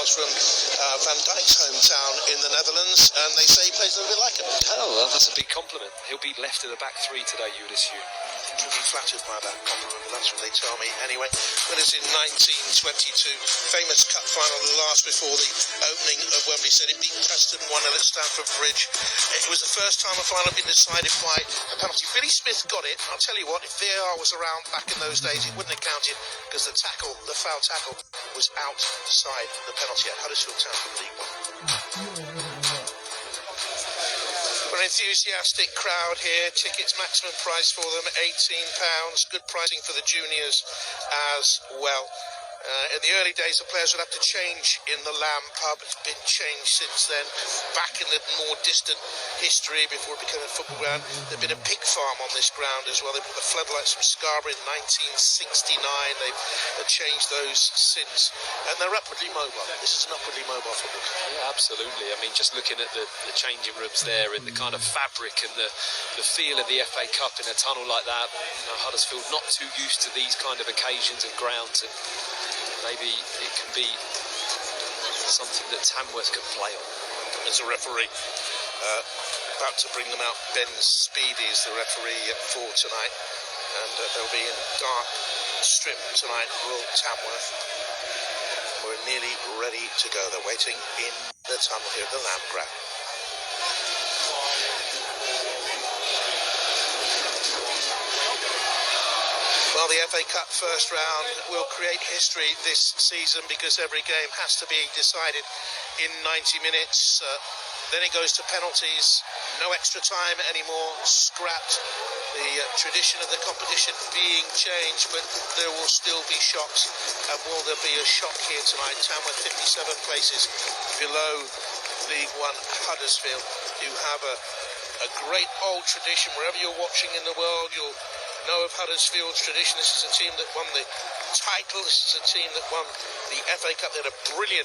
miles from Van Dijk's hometown in the Netherlands, and they say he plays a little bit like him. Oh, well, that's a big compliment. He'll be left of the back three today, you would assume. You'll be flattered by that compliment, but that's what they tell me. Anyway, winners in 1922, famous cup final, the last before the opening of Wembley said it beat Preston 1-0 at Stamford Bridge. It was the first time a final had been decided by a penalty. Billy Smith got it. I'll tell you what, if VAR was around back in those days, it wouldn't have counted because the foul tackle, was outside the penalty at Huddersfield Town from League One. An enthusiastic crowd here. Tickets maximum price for them £18. Good pricing for the juniors as well. In the early days, the players would have to change in the Lamb pub. It's been changed since then. Back in the more distant history, before it became a football ground, there'd been a pig farm on this ground as well. They put the floodlights from Scarborough in 1969. They've changed those since, and they're upwardly mobile. This is an upwardly mobile football club. Yeah, absolutely. I mean, just looking at the changing rooms there and the kind of fabric and the feel of the FA Cup in a tunnel like that. You know, Huddersfield not too used to these kind of occasions and grounds, and maybe it can be something that Tamworth could play on. As a referee, about to bring them out, Ben Speedy is the referee for tonight, and they'll be in dark strip tonight, Royal Tamworth. We're nearly ready to go. They're waiting in the tunnel here at the Lamb Ground. Well, the FA Cup first round will create history this season because every game has to be decided in 90 minutes. Then it goes to penalties. No extra time anymore. Scrapped. The tradition of the competition being changed, but there will still be shocks. And will there be a shock here tonight? Tamworth 57 places below League One Huddersfield. You have a great old tradition. Wherever you're watching in the world, you'll know of Huddersfield's tradition. This is a team that won the title. This is a team that won the FA Cup. They had a brilliant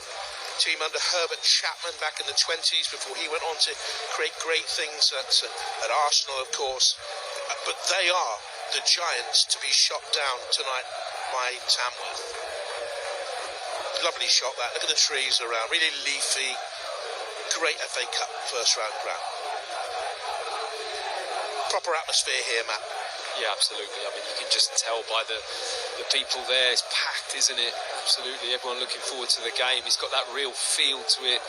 team under Herbert Chapman back in the 20s before he went on to create great things at Arsenal, of course. But they are the giants to be shot down tonight by Tamworth. Lovely shot that. Look at the trees around. Really leafy. Great FA Cup first round ground. Proper atmosphere here, Matt. Yeah, absolutely. I mean, you can just tell by the people there. It's packed, isn't it? Absolutely. Everyone looking forward to the game. It's got that real feel to it.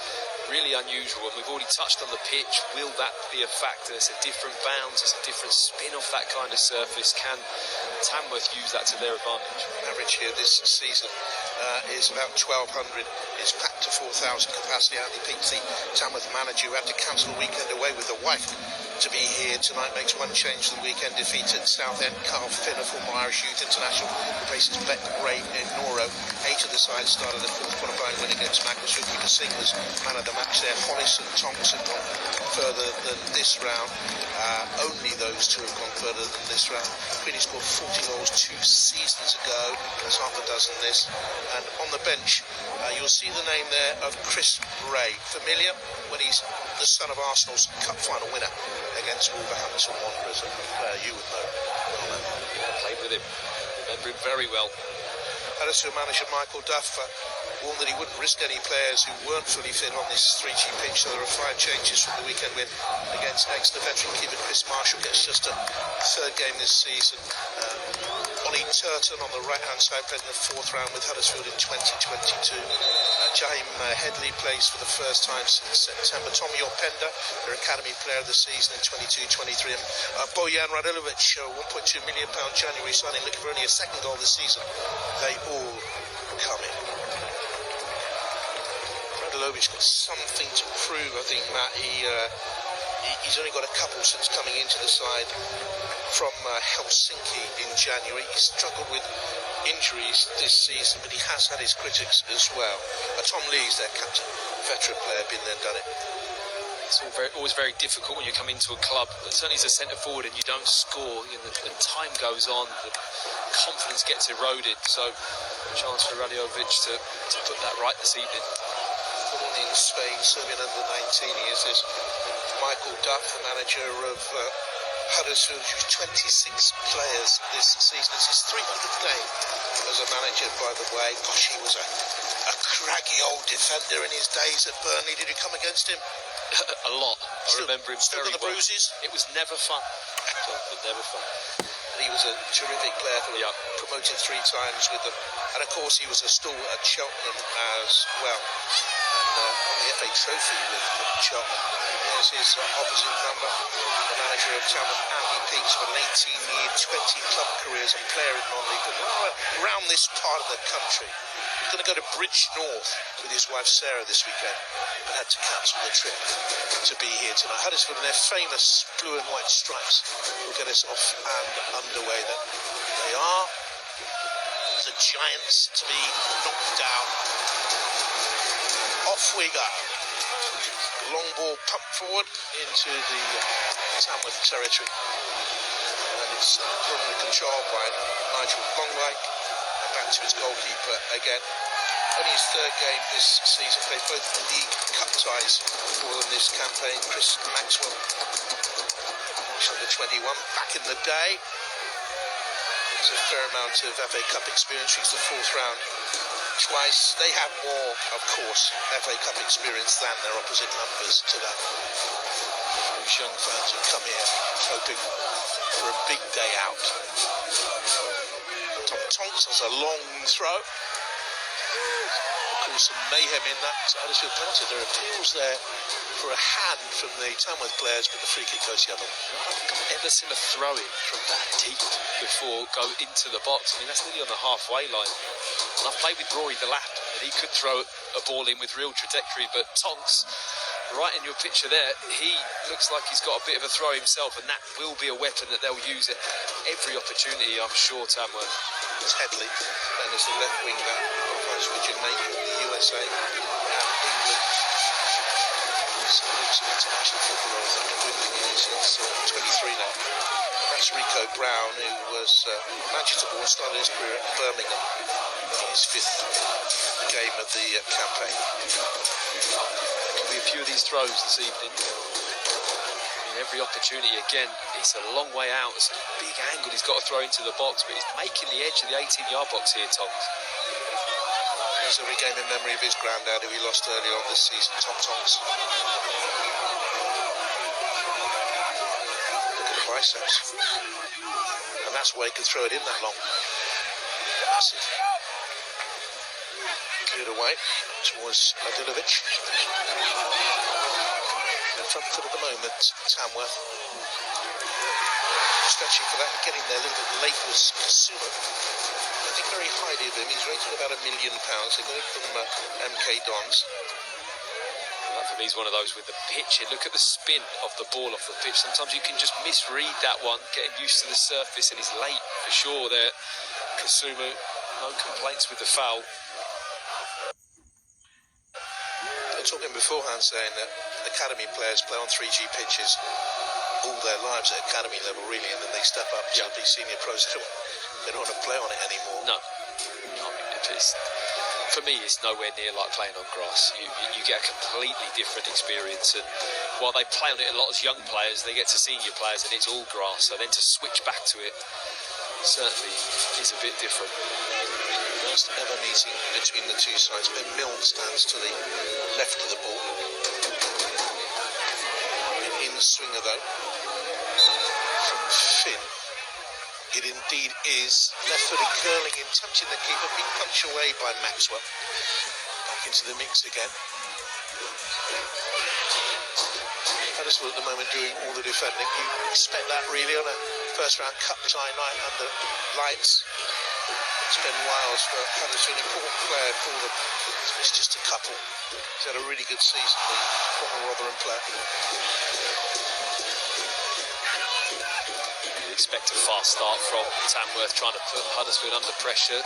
Really unusual. And we've already touched on the pitch. Will that be a factor? It's a different bounce. It's a different spin off that kind of surface. Can Tamworth use that to their advantage? Average here this season is about 1,200. It's packed to 4,000 capacity. Andy Peake, the Tamworth manager, who had to cancel the weekend away with the wife to be here tonight, makes one change to the weekend. Defeated Southend. Carl Finner, former Irish Youth International, replaces Beck Ray in Noro. 8 of the side started the fourth quarter by win against Macclesfield. Peter Singh was man of the match there. Hollis and Thompson gone further than this round. Only those two have gone further than this round. Queenie scored 40 goals 2 seasons ago. That's half a dozen this. And on the bench, you'll see the name there of Chris Ray. Familiar when he's the son of Arsenal's cup final winner against Wolverhampton Wanderers. A player you would know. Played with him. Remember him very well. Huddersfield manager Michael Duff warned that he wouldn't risk any players who weren't fully fit on this 3G pitch, so there are 5 changes from the weekend win against Exeter. Veteran keeper Chris Marshall gets just a third game this season. Ollie Turton on the right-hand side played in the 4th round with Huddersfield in 2022. Jaime Headley plays for the first time since September. Tommy Openda, their academy player of the season in 22-23. And Bojan Radulovic, £1.2 million January signing, looking for only a second goal this season. They all come in. Radulovic got something to prove, I think, Matt. He's only got a couple since coming into the side from Helsinki in January. He struggled with injuries this season, but he has had his critics as well. Tom Lee's their captain, veteran player, been there, done it. It's always very difficult when you come into a club, certainly as a centre forward, and you don't score. And time goes on, the confidence gets eroded. So, chance for Radulovic to put that right this evening. Born in Spain, Serbian under 19, he is this Michael Duff, the manager of Huddersfield used 26 players this season. It's his 300th game as a manager, by the way. Gosh, he was a craggy old defender in his days at Burnley. Did you come against him? A lot. I remember him still very got the well. bruises? It was never fun. Never fun. He was a terrific player for them, promoted 3 times with them. And of course, he was a stalwart at Cheltenham as well. And on the FA Trophy with Cheltenham. There's his opposite number, the manager of Cheltenham, Andy Peaks, with an 18-year, 20-club career as a player in non-league football around this part of the country. He's going to go to Bridge North with his wife Sarah this weekend, but had to cancel the trip to be here tonight. Huddersfield and their famous blue and white stripes will get us off and underway then. They are the Giants to be knocked down. Off we go. Long ball pumped forward into the Tamworth territory. And it's currently controlled by Nigel Longlake. And back to his goalkeeper again. Only his 3rd game this season. Played both league cup ties for them this campaign. Chris Maxwell, under 21, back in the day. There's a fair amount of FA Cup experience. Reached the 4th round twice. They have more, of course, FA Cup experience than their opposite numbers to that. Those young fans have come here hoping for a big day out. Tom Tonks has a long throw. Cause some mayhem in that Huddersfield penalty. There are appeals there for a hand from the Tamworth players, but the free kick goes the other way. I've never seen a throw-in from that deep before go into the box. I mean, that's nearly on the halfway line. And I've played with Rory Delap, and he could throw a ball in with real trajectory, but Tonks, right in your picture there, he looks like he's got a bit of a throw himself, and that will be a weapon that they'll use at every opportunity, I'm sure, Tamworth. It's Headley, and as the left wing back, plays for Jamaica, the USA, and England. So looks of international football, I think, since 23 now. That's Rico Brown, who was Manchester born, started his career at Birmingham in his 5th game of the campaign. There'll be a few of these throws this evening. Every opportunity again, it's a long way out. It's a big angle he's got to throw into the box, but he's making the edge of the 18-yard box here, Tom. There's a regain in memory of his granddad, who he lost early on this season, Tom Tonks. Look at the biceps. And that's why he could throw it in that long. Massive. Cleared away towards Adilovic. Front foot at the moment, Tamworth. Stretching for that and getting there a little bit late was Kasuma. I think very highly of him. He's rated about £1 million. They got it from MK Dons. That for me is one of those with the pitch. Look at the spin of the ball off the pitch. Sometimes you can just misread that one, getting used to the surface, and he's late for sure there. Kasuma, no complaints with the foul. Talking beforehand saying that academy players play on 3G pitches all their lives at academy level, really, and then they step up to be senior pros. They don't want to play on it anymore. No. I mean, for me, it's nowhere near like playing on grass. You get a completely different experience, and while they play on it a lot as young players, they get to senior players and it's all grass, so then to switch back to it certainly is a bit different. First ever meeting between the two sides. Ben Milne stands to the left of the ball. In the swinger though, from Finn. It indeed is. Left-footed curling in, touching the keeper, big punch away by Maxwell. Back into the mix again. Huddersfield at the moment doing all the defending. You expect that really on a first round cup tie night under lights. It's been Wiles for Huddersfield, important player for them. He's missed just a couple. He's had a really good season, the former Rotherham player. Expect a fast start from Tamworth, trying to put Huddersfield under pressure,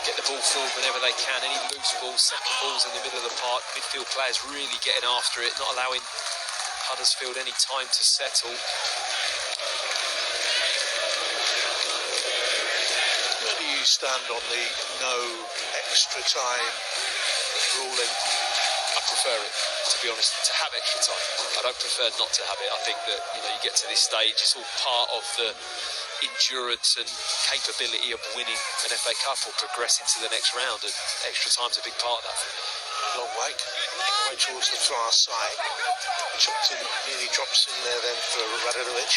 get the ball forward whenever they can. Any loose balls, second balls in the middle of the park, midfield players really getting after it, not allowing Huddersfield any time to settle. Where do you stand on the no extra time ruling? I prefer it, to be honest, to have extra time. I don't prefer not to have it. I think that, you get to this stage, it's all part of the endurance and capability of winning an FA Cup or progressing to the next round, and extra time's a big part of that. Long way towards the far side. Chopton nearly drops in there then for Radovic.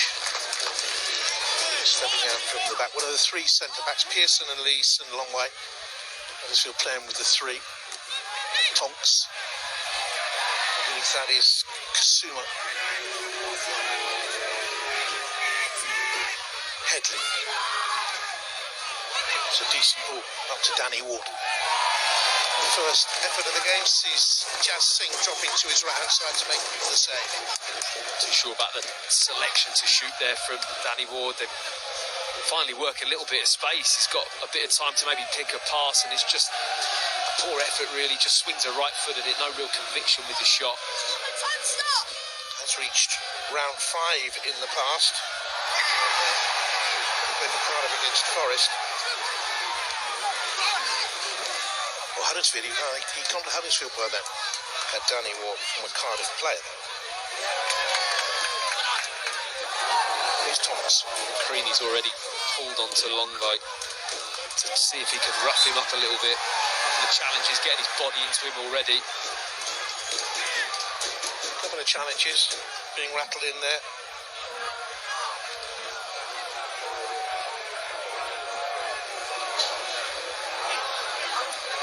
Stepping out from the back. One of the three centre-backs, Pearson and Lees and Longway. Huddersfield playing with the three. Tonks. Underneath that is Kasuma. Headley. It's a decent ball up to Danny Ward. The first effort of the game sees Jazz Singh dropping to his right-hand side to make the save. Too sure about the selection to shoot there from Danny Ward. They finally work a little bit of space. He's got a bit of time to maybe pick a pass, and it's just a poor effort really. Just swings a right foot at it. No real conviction with the shot. Has reached round 5 in the past. Played the Cardiff against Forest. Well, Huddersfield, he come to Huddersfield by then. Had Danny Ward from a Cardiff player. Here's Thomas. Creaney's already pulled onto Longvite to see if he can rough him up a little bit. The challenge is getting his body into him already. A couple of challenges being rattled in there.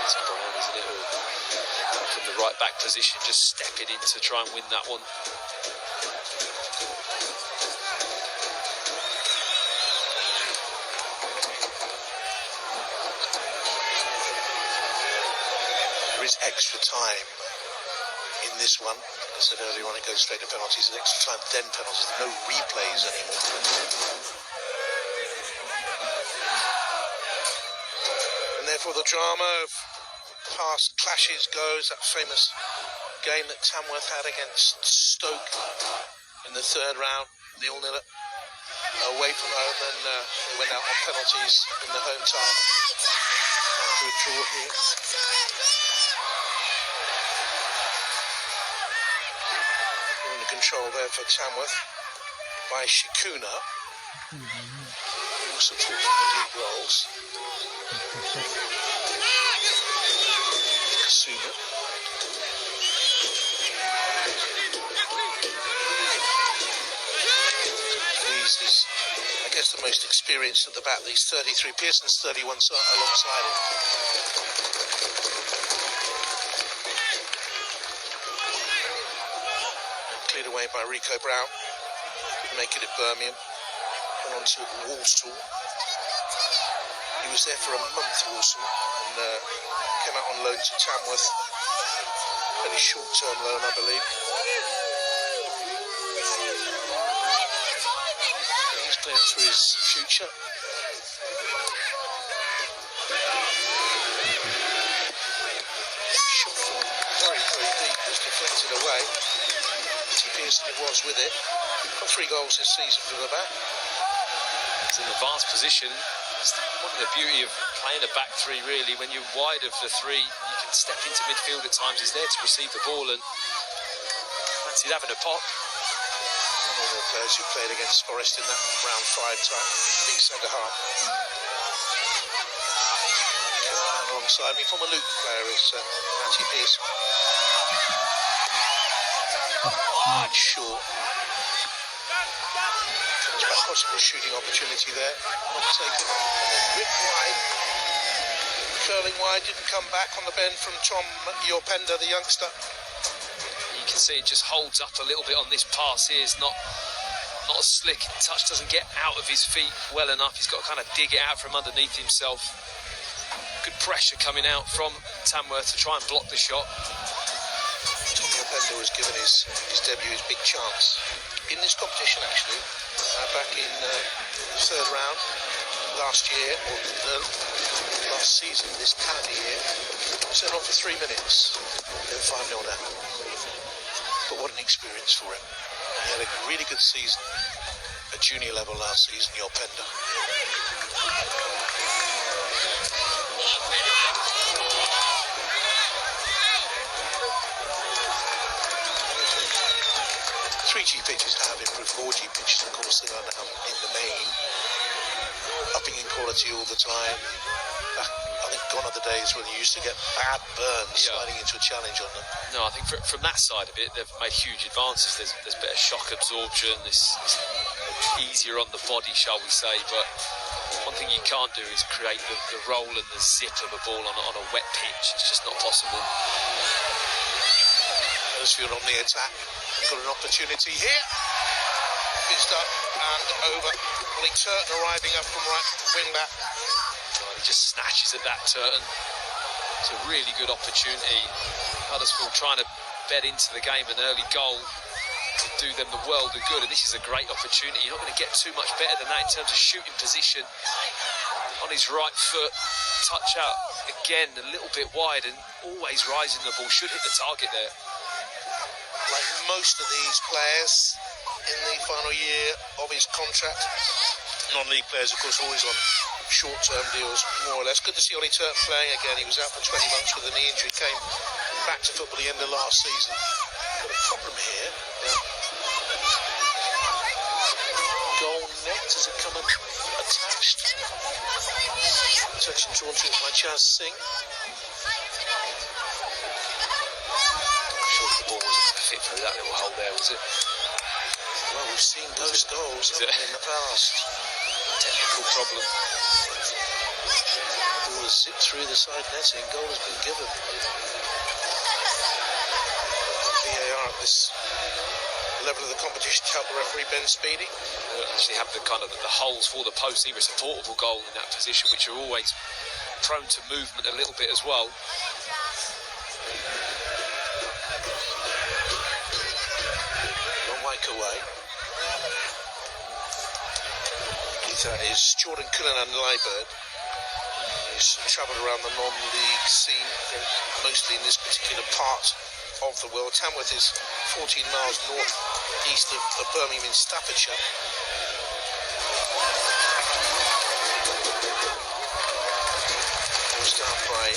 It's Brown, isn't it? From the right back position, just stepping in to try and win that one. There is extra time in this one. I said earlier on, it goes straight to penalties. The extra time, then penalties. No replays anymore. And therefore the drama of past clashes goes. That famous game that Tamworth had against Stoke in the third round, 0-0 away from home, and they went out on penalties in the home tie after a draw here. In control there for Tamworth by Shikuna, also talking the deep rolls. Kasuma. These is, I guess, the most experienced at the back. These 33. Pearson's 31 alongside him. Cleared away by Rico Brown. Couldn't make it at Birmingham. Went on to Walsall. He was there for a month, Walsall, and came out on loan to Tamworth. Very short-term loan, I believe. He's playing for his future. Shot from very, very deep, was deflected away. Pearson it was with it. Got 3 goals this season from the back. It's in the advanced position. It's one of the beauty of playing a back three, really. When you're wide of the three, you can step into midfield at times. He's there to receive the ball, and fancied having a pop. One of the players who played against Forest in that round 5 time, big centre half. Alongside me, former Luton player is Matty Pearson. Wide short. Comes back, possible shooting opportunity there. Not taken. Ripped wide. Curling wide, didn't come back on the bend from Tom Yorpenda, the youngster. You can see it just holds up a little bit on this pass here. It's not as slick. Touch doesn't get out of his feet well enough. He's got to kind of dig it out from underneath himself. Good pressure coming out from Tamworth to try and block the shot. Yorpenda was given his debut, his big chance in this competition, actually, back in the third round last year, or last season, this calendar year. Sent on for 3 minutes. They were 5-0 down. But what an experience for him. He had a really good season at junior level last season, Yorpenda. 3G pitches have improved. 4G pitches, of course, they are now in the main upping in quality all the time. I think gone are the days when you used to get bad burns sliding into a challenge on them. No, I think from that side of it, they've made huge advances. There's better shock absorption. It's easier on the body, shall we say. But one thing you can't do is create the roll and the zip of a ball on a wet pitch. It's just not possible. Huddersfield on the attack. Got an opportunity here. Fizzed up and over. Ollie Turton arriving up from right wing back. He just snatches at that Turton. It's a really good opportunity. Huddersfield trying to bed into the game an early goal to do them the world of good, and this is a great opportunity. You're not going to get too much better than that in terms of shooting position. On his right foot, touch out again a little bit wide and always rising the ball. Should hit the target there. Like most of these players in the final year of his contract, non-league players, of course, always on short-term deals, more or less. Good to see Ollie Turton playing again. He was out for 20 months with a knee injury, came back to football the end of last season. Got a problem here. Goal net, has it come attached? Attention drawn to it by Chaz Singh. Sure the ball wasn't fit through that little hole there, was it? Well, we've seen those goals in the past. Technical problem. Ball has zipped through the side netting. Goal has been given. VAR at this level of the competition to help the referee Ben Speedy. Actually have the kind of the holes for the post, either a supportable goal in that position, which are always prone to movement a little bit as well. Long way away. That is Jordan Cullinan Liebert. He's travelled around the non-league scene, mostly in this particular part of the world. Tamworth is 14 miles north east of Birmingham in Staffordshire. It was down by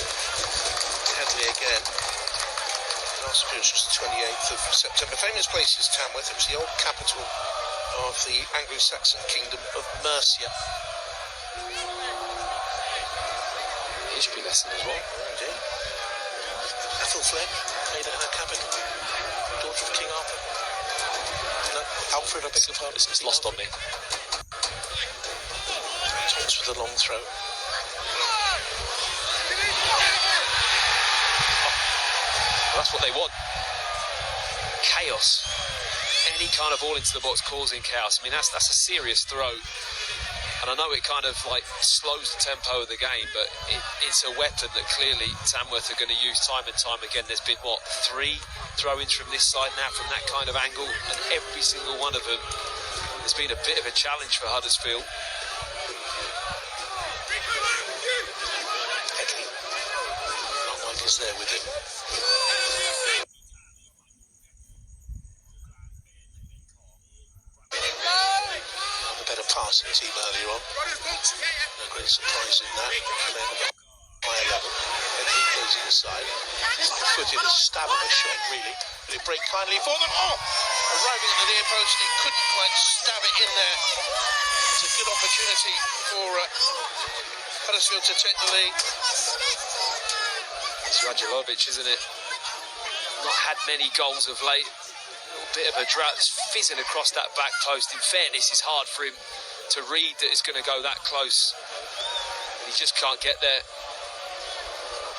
Headley again. Last appearance was the 28th of September. Famous place is Tamworth. It was the old capital of the Anglo-Saxon kingdom of Mercia. History lesson as well. Indeed. Ethel Flem made it her capital. Daughter of King Arthur. No, Alfred, I beg your pardon. It's lost on me. Thomas with a long throw. Well, that's what they want. Chaos. Any kind of ball into the box causing chaos. I mean, that's a serious throw. And I know it kind of like slows the tempo of the game, but it's a weapon that clearly Tamworth are going to use time and time again. There's been, 3 throw-ins from this side now from that kind of angle, and every single one of them has been a bit of a challenge for Huddersfield. Headley. Longmike is there with him. Passing team earlier on. No great surprise in that. Playing at a higher level. Headley goes inside. Footed a stab of a shot, really. But it break kindly for them. Oh! Arriving at the near post, he couldn't quite stab it in there. It's a good opportunity for Huddersfield to take the lead. It's Radulovic, isn't it? Not had many goals of late. A little bit of a drought. It's fizzing across that back post. In fairness, it's hard for him to read that it's going to go that close. And he just can't get there.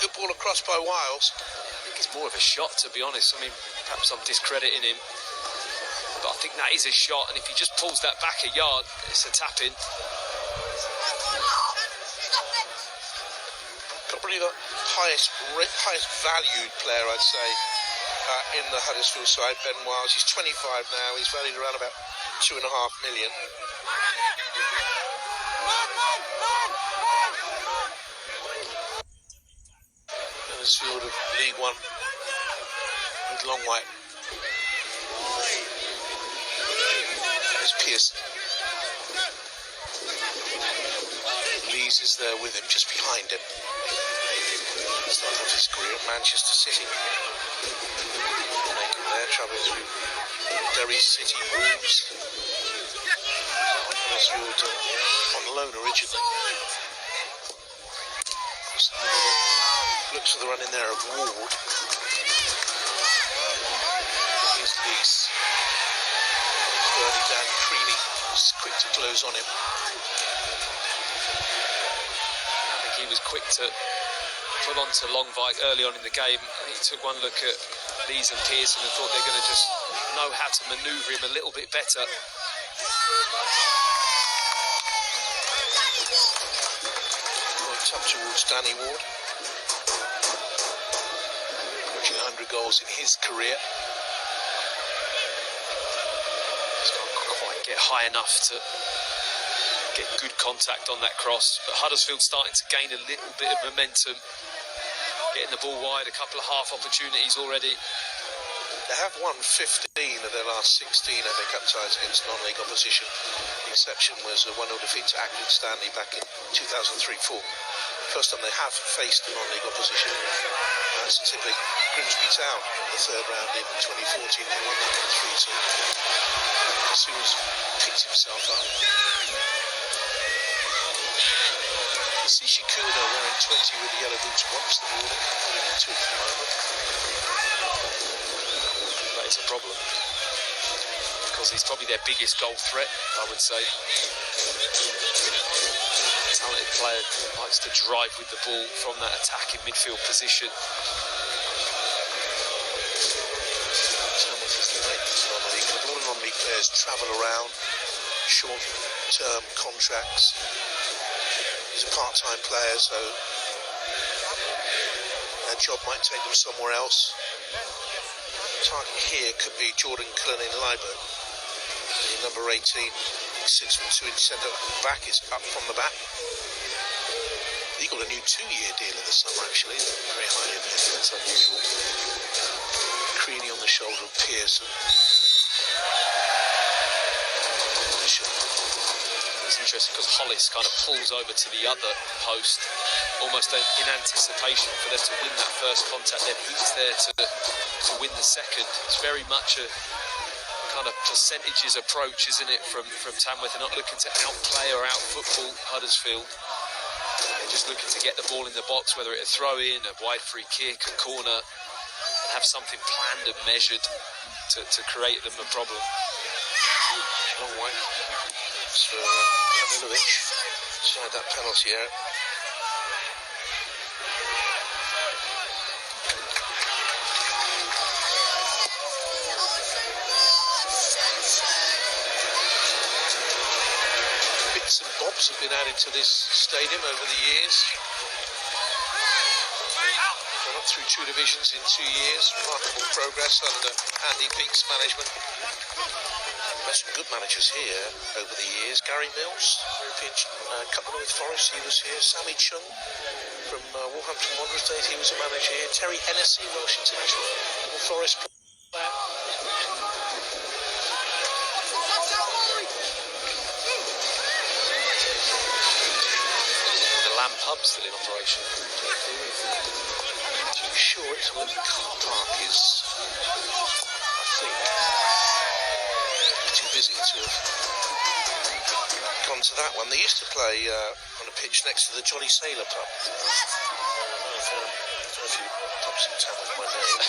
Good ball across by Wiles. I think it's more of a shot, to be honest. I mean, perhaps I'm discrediting him, but I think that is a shot, and if he just pulls that back a yard, it's a tap-in. Probably the highest valued player, I'd say, in the Huddersfield side, Ben Wiles. He's 25 now. He's valued around about 2.5 million. Huddersfield of League One with Longwhite. There's Pearson. Lees is there with him, just behind him. Started off his career at Manchester City. Making their travel through Derry City Wolves. Huddersfield on loan originally. Looks for the run in there of Ward. Here's Lees. Early Dan Creaney was quick to close on him. I think he was quick to put on to Longvike early on in the game. He took one look at Lees and Pearson and thought they're going to just know how to manoeuvre him a little bit better. It's up towards Danny Ward. Approaching 100 goals in his career. He's not quite get high enough to get good contact on that cross, but Huddersfield starting to gain a little bit of momentum, getting the ball wide, a couple of half opportunities already. They have won 15 of their last 16 FA Cup ties against non-league opposition. The exception was a 1-0 defeat to Accrington Stanley back in 2003-04. First time they have faced non-league opposition since they played Grimsby Town in the third round in 2014. They won that 3-2. As soon as picked himself up. Shikuda wearing 20 with the yellow boots wants the ball into it for the moment. That is a problem, because he's probably their biggest goal threat, I would say. Talented player, likes to drive with the ball from that attacking midfield position. Thomas is the latest non-league. A lot of non-league players travel around, short-term contracts. He's a part-time player, so their job might take them somewhere else. Target here could be Jordan Cullen in Liburn. Number 18, 6'2" centre back, is up from the back. He got a new 2-year deal in the summer, actually. Very highly of him. That's unusual. Creaney on the shoulder of Pearson. It's interesting because Hollis kind of pulls over to the other post, almost in anticipation for them to win that first contact. Then he's there to win the second. It's very much a kind of percentages approach, isn't it, from Tamworth? They're not looking to outplay or out-football Huddersfield. They're just looking to get the ball in the box, whether it's a throw-in, a wide free kick, a corner, and have something planned and measured to create them a problem. Long way. It's for Milovic inside that penalty area. Bits and bobs have been added to this stadium over the years. Gone up through 2 divisions in 2 years. Remarkable progress under Andy Peake's management. Some good managers here over the years. Gary Mills, European couple with Forest, he was here. Sammy Chung from Wolverhampton Wanderers days, he was a manager here. Terry Hennessy, Welsh international Forest player. The Lamb pub still in operation. I'm sure it's where the car park is, I think. Too busy to have gone to that one. They used to play on a pitch next to the Jolly Sailor pub. I don't know if you pubs in town with my name.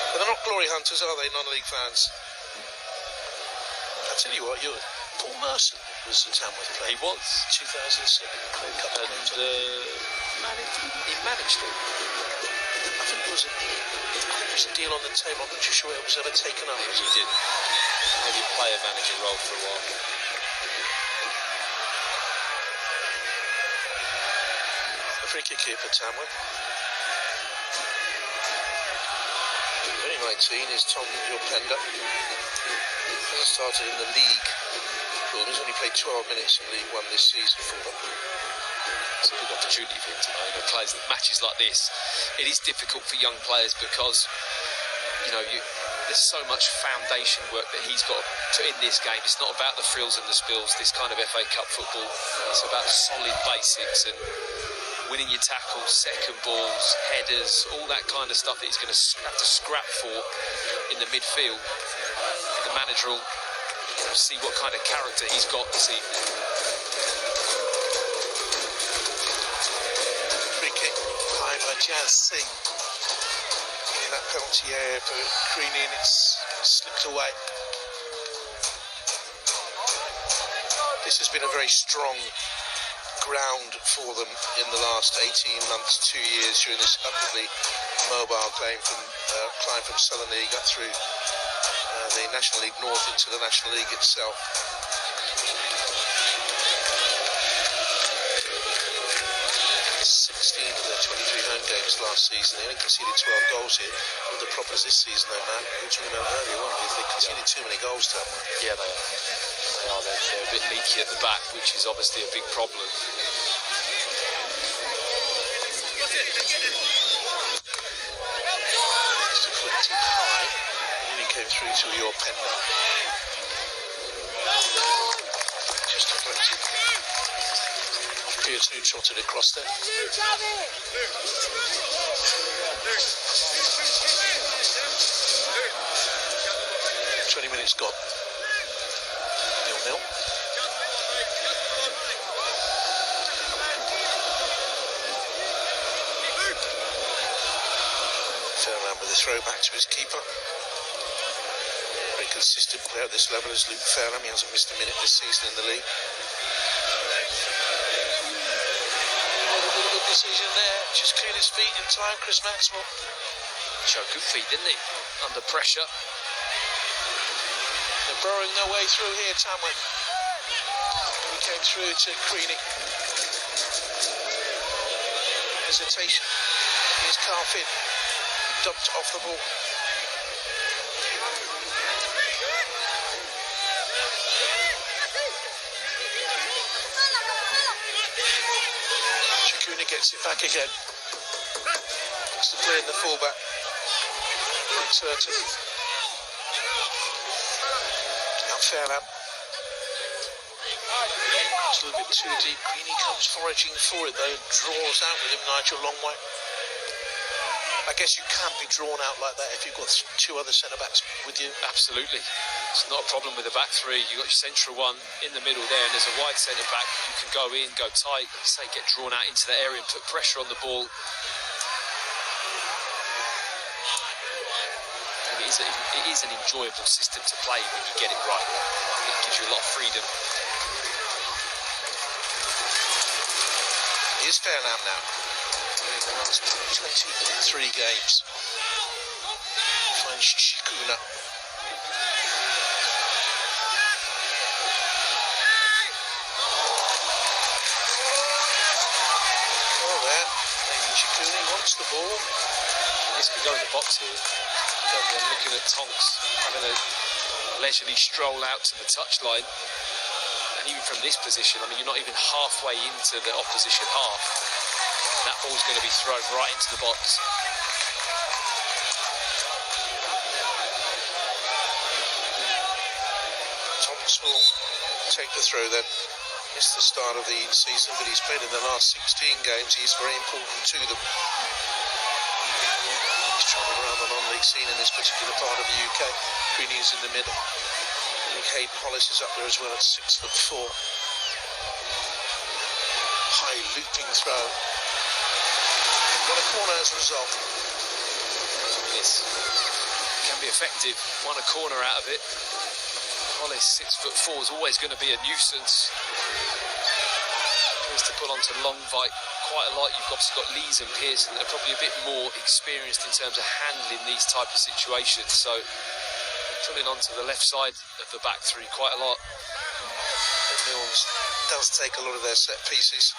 But they're not glory hunters, are they, non-league fans? I tell you what, Paul Merson was the Tamworth player. He was. 2007. And he managed it. I think there was a deal on the table. I'm not too sure it was ever taken up. He did. Maybe play a manager role for a while. A free kick here for Tamworth. 2019 is Tom Yorpenda. He started in the league. Well, he's only played 12 minutes in League One this season for them. It's a good opportunity for him to matches like this. It is difficult for young players because, you there's so much foundation work that he's got to put in this game. It's not about the frills and the spills, this kind of FA Cup football. It's about solid basics and winning your tackles, second balls, headers, all that kind of stuff that he's going to have to scrap for in the midfield. The manager will see what kind of character he's got this evening. Free kick high by Jazz Singh. In that penalty area for Creaney, and it's slipped away. This has been a very strong ground for them in the last 18 months, 2 years, during this upwardly mobile climb from Southern League up through the National League North into the National League itself. 16 of their 23 home games last season. They only conceded 12 goals here. With the problems this season, though, Matt, we were talking about earlier, weren't we? They conceded too many goals to them. Yeah, they are. They're a bit leaky at the back, which is obviously a big problem. Just deflected high. Nearly came through to your Penda. Just deflected. Pierce who trotted across there. 20 minutes gone. 0-0. Fairland with a throw back to his keeper. Very consistent player at this level as Luke Fairland. He hasn't missed a minute this season in the league. Good decision there. Just cleared his feet in time, Chris Maxwell. Showed good feet, didn't he? Under pressure. They're burrowing their way through here, Tamworth. And he came through to Creaney. Hesitation. Here's Carl Finn. He dumped off the ball. Shakuna gets it back again. It's the play in the fullback. Certain. Now Fairland. It's a little bit too deep. Creaney comes foraging for it though. Draws out with him, Nigel Longway. I guess you can't be drawn out like that if you've got two other centre-backs with you. Absolutely. It's not a problem with the back three. You've got your central one in the middle there, and there's a wide centre-back. You can go in, go tight, like you say, get drawn out into the area and put pressure on the ball. And it is an enjoyable system to play when you get it right. It gives you a lot of freedom. Here's Fairland now. In the last 23 games. Finds Shikuna. Oh, there. Maybe Shikuna wants the ball. This could go in the box here. But I'm looking at Tonks having a leisurely stroll out to the touchline. And even from this position, I mean, you're not even halfway into the opposition half. That ball's going to be thrown right into the box. Thomas will take the throw then. It's the start of the season, but he's played in the last 16 games. He's very important to them. He's travelling around the non-league scene in this particular part of the UK. Creaney is in the middle. Hayden Hollis is up there as well at 6'4". High looping throw. Got a corner as a result. Yes, can be effective. Won a corner out of it. Hollis, 6'4", is always going to be a nuisance. Tries to pull onto Longvite quite a lot. You've obviously got Lees and Pearson that are probably a bit more experienced in terms of handling these type of situations. So pulling onto the left side of the back three quite a lot. Mills does take a lot of their set pieces.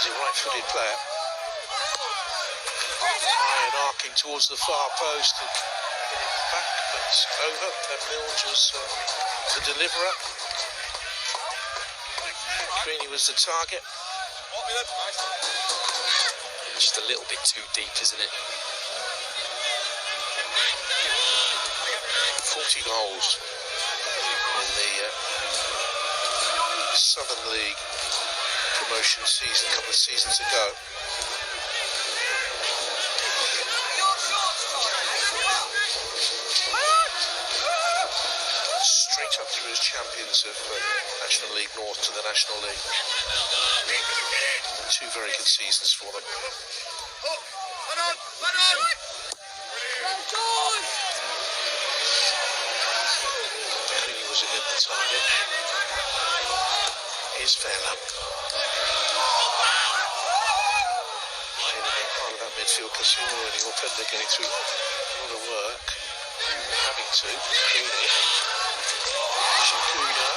He's a right-footed player. High and arcing towards the far post and getting it back, but it's over. And Mills was the deliverer. Creaney was the target. Just a little bit too deep, isn't it? 40 goals in the Southern League promotion season a couple of seasons ago. Straight up through as champions of National League North to the National League. Two very good seasons for them. Creedy was again the target. Here's Fairlamp. Playing in part of that midfield, Casino and Openda getting through a lot of work. Having to. Creedy. Shikuna.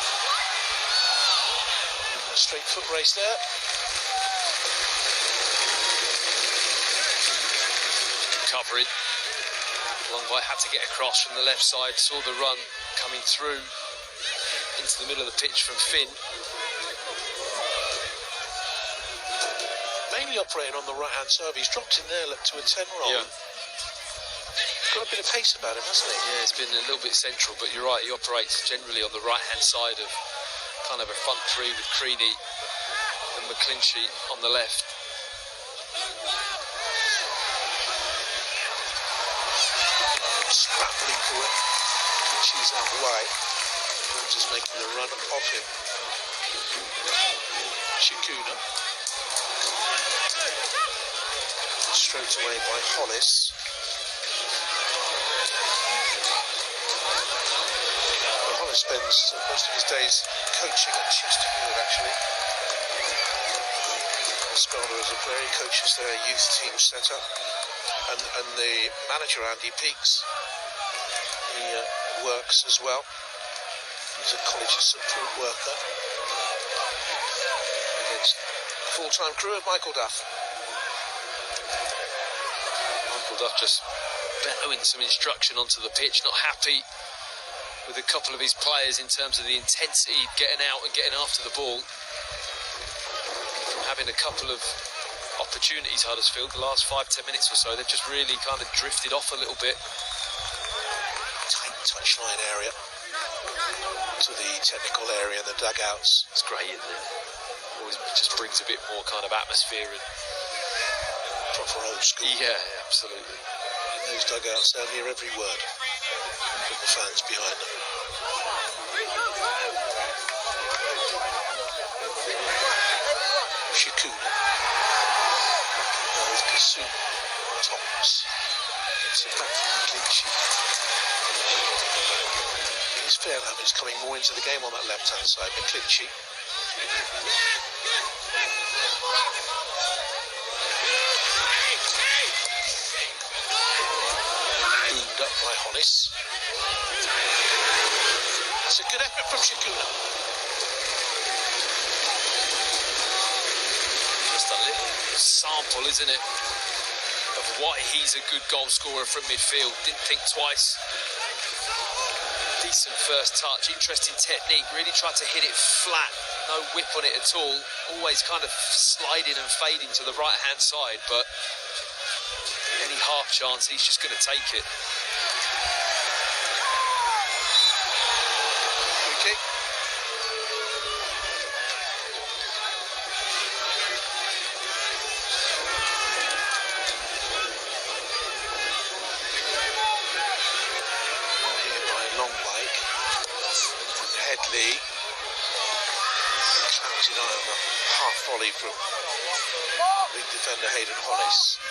A straight foot race there. Covering. Longby had to get across from the left side, saw the run coming through into the middle of the pitch from Finn. Mainly operating on the right-hand serve. He's dropped in there to a 10 roll. Yeah. Got a bit of pace about him, hasn't he? Yeah, it's been a little bit central, but you're right, he operates generally on the right-hand side of kind of a front three with Creedy and McClinchy on the left. Scrapping for it. She's out wide. Holmes is making the run off him. Shikuna. Stroked away by Hollis. Well, Hollis spends most of his days coaching at Chesterfield, actually. Spelder as a player, he coaches their youth team setup. And the manager, Andy Peaks, he works as well. He's a college support worker against full-time crew of Michael Duff. Michael Duff just bellowing some instruction onto the pitch, not happy with a couple of his players in terms of the intensity, getting out and getting after the ball. From having a couple of opportunities, Huddersfield, the last 5-10 minutes or so, they've just really kind of drifted off a little bit. Tight touchline area to the technical area and the dugouts. It's great, isn't it? Always just brings a bit more kind of atmosphere and Proper old school. yeah, absolutely. In those dugouts, they'll hear every word from the fans behind them. Shikuna. With Kasum Thomas. It's a back from McClinchy. Here's Fairlamp, who's coming more into the game on that left-hand side. McClinchy. Boomed up by Hollis. That's a good effort from Shikuna. Just a little sample, isn't it, of why he's a good goal scorer from midfield. Didn't think twice. Decent first touch, interesting technique, really tried to hit it flat, no whip on it at all, always kind of sliding and fading to the right hand side, but any half chance he's just going to take it. Free kick. Headley, clouted eye on the half volley from big defender Hayden Hollis.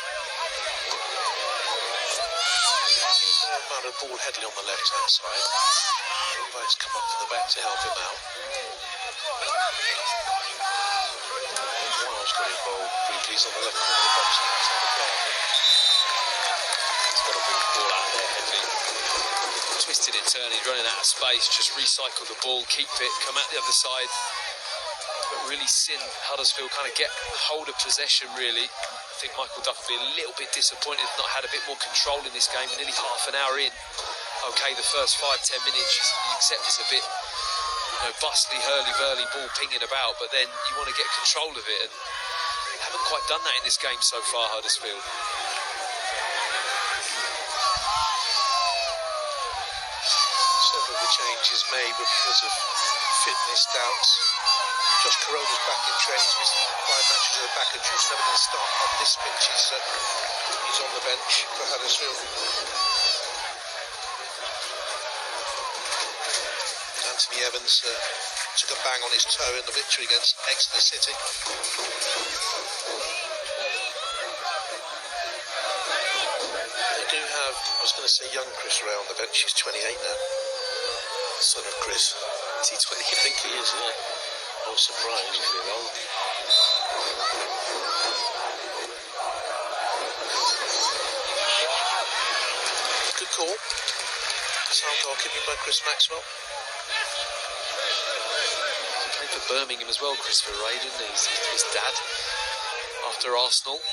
Amount of ball Headley on the left hand side. Everybody's come up from the back to help him out. Wiles got involved briefly. He's on the left corner of the box outside the ground. He's got a big ball out there, Headley. Twisted and turning, running out of space, just recycle the ball, keep it, come out the other side. But really seen Huddersfield kind of get hold of possession, really. I think Michael Duff will be a little bit disappointed not had a bit more control in this game, nearly half an hour in. Okay, the first 5-10 minutes, you accept it's a bit, bustly, hurly-burly ball pinging about, but then you want to get control of it, and haven't quite done that in this game so far, Huddersfield. changes made were because of fitness doubts. Josh Corona's back in training. He's missed 5 matches at the back, and Drew's never going to start on this pitch. He's on the bench for Huddersfield. Anthony Evans took a bang on his toe in the victory against Exeter City. They do have, I was going to say young Chris Ray on the bench. He's 28 now. Son of Chris. Is he 20? I think he is, yeah. I was surprised. He's really old. Good call. Sound goalkeeping by Chris Maxwell. He played for Birmingham as well, Christopher Ray, didn't he? His dad, after Arsenal,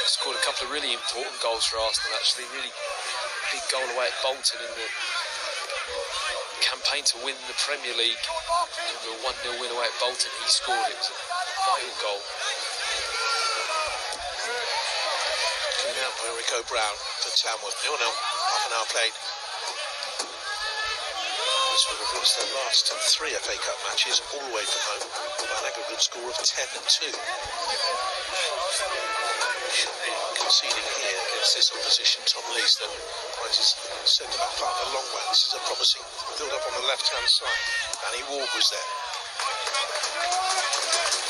scored a couple of really important goals for Arsenal, actually. Really big goal away at Bolton in the campaign to win the Premier League. The 1-0 win away at Bolton, he scored. It was a vital goal. Coming out by Rico Brown for Tamworth. 0-0. Half an hour played. Huddersfield have lost their last 3 FA Cup matches all the way from home by an aggregate score of 10-2. Shouldn't be conceding here against this opposition. Tom Lees then finds his centre-back partner Longway. This is a promising build-up on the left-hand side. Danny Ward was there.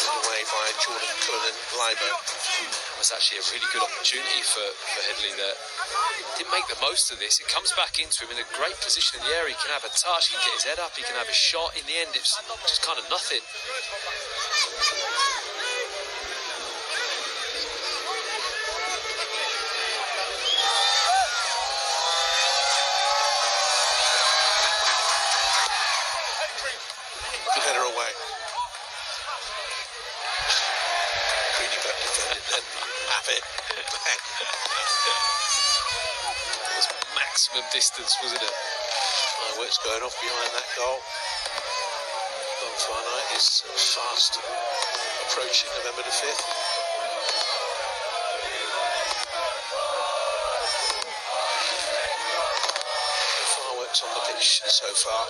Away by Jordan Cullen and Lybo. That was actually a really good opportunity for Headley there. Didn't make the most of this. It comes back into him in a great position in the area. He can have a touch, he can get his head up, he can have a shot. In the end, it's just kind of nothing. Good header away. Really got defended then. Have it. Bang. It was maximum distance, wasn't it? Fireworks going off behind that goal. Don Farnight is fast approaching November the 5th. No fireworks on the pitch so far.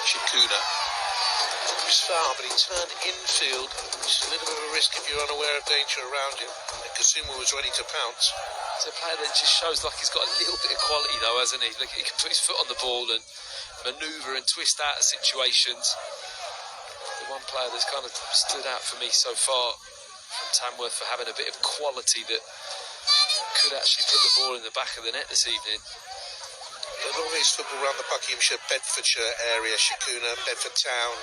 Shikuna. He was far, but he turned infield, which is a little bit of a risk if you're unaware of danger around you. And Kasuma was ready to pounce. It's a player that just shows like he's got a little bit of quality though, hasn't he? Like he can put his foot on the ball and manoeuvre and twist out of situations. The one player that's kind of stood out for me so far from Tamworth for having a bit of quality that could actually put the ball in the back of the net this evening. A lot of his football around the Buckinghamshire, Bedfordshire area, Shikuna, Bedford Town,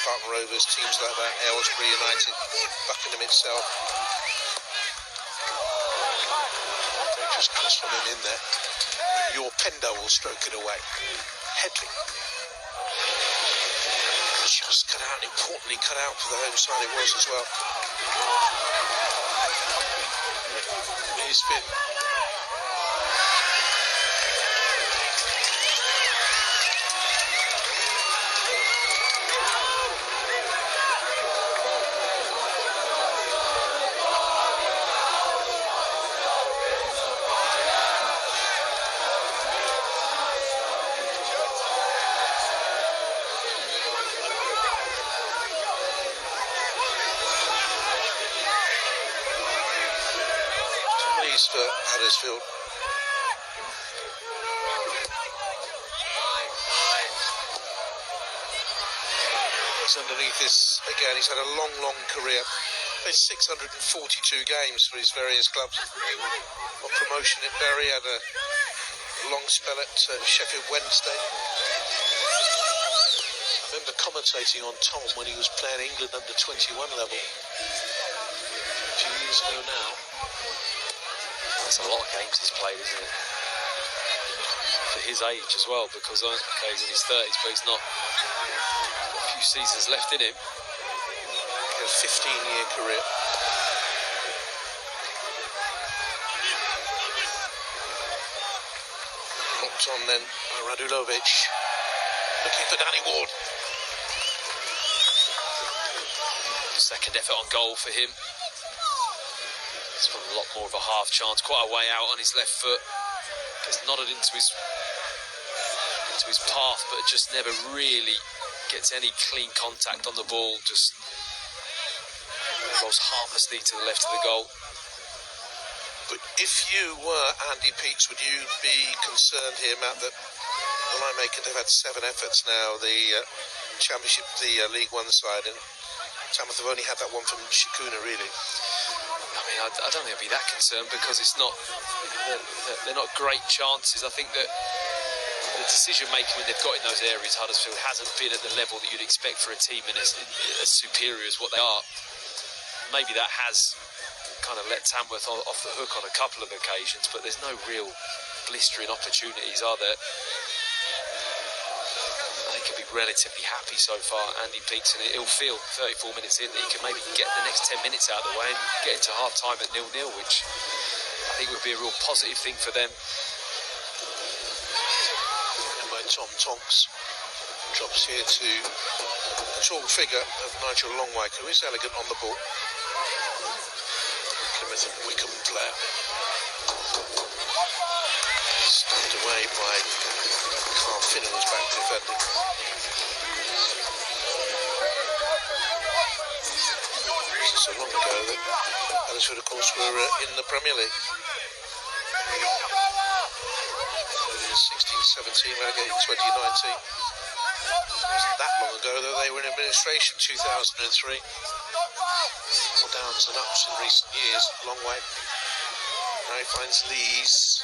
Barton Rovers, teams like that, Aylesbury United, Buckingham itself. Dangerous cross from him in there. Your Pendo will stroke it away. Headley. Just cut out, importantly cut out for the home side it was as well. Here's Finn. For Huddersfield. He's underneath this again. He's had a long career. Played 642 games for his various clubs. Got promotion at Bury, had a long spell at Sheffield Wednesday. I remember commentating on Tom when he was playing England under 21 level a few years ago now. It's a lot of games he's played, isn't it? For his age as well, because okay, he's in his 30s, but he's not. A few seasons left in him. A 15-year career. Knocked on then by Radulovic. Looking for Danny Ward. Second effort on goal for him. It's got a lot more of a half chance, quite a way out on his left foot. Gets nodded into his path, but just never really gets any clean contact on the ball. Just rolls harmlessly to the left of the goal. But if you were Andy Peets, would you be concerned here, Matt, that well, I make it, they've had 7 efforts now, the Championship, the League One side, and Tamworth have only had that one from Shikuna, really. I mean, I don't think I'd be that concerned because it's not, they're not great chances. I think that the decision making when they've got in those areas, Huddersfield, hasn't been at the level that you'd expect for a team and as superior as what they are. Maybe that has kind of let Tamworth off the hook on a couple of occasions, but there's no real blistering opportunities, are there? They could be relatively happy so far, Andy Peets, and he'll feel 34 minutes in that he can maybe get the next 10 minutes out of the way and get into half time at 0-0, which I think would be a real positive thing for them. And by Tom Tonks drops here to the tall figure of Nigel Longwyke, who is elegant on the ball. Plymouth and Wickham player. Stopped away by Carl Finnan, who's back defending. This is so long ago that Huddersfield, of course, were in the Premier League. 16-17, relegated in 2019. Wasn't that long ago, though. They were in administration 2003. More downs and ups in recent years. Long way. Now he finds Lees.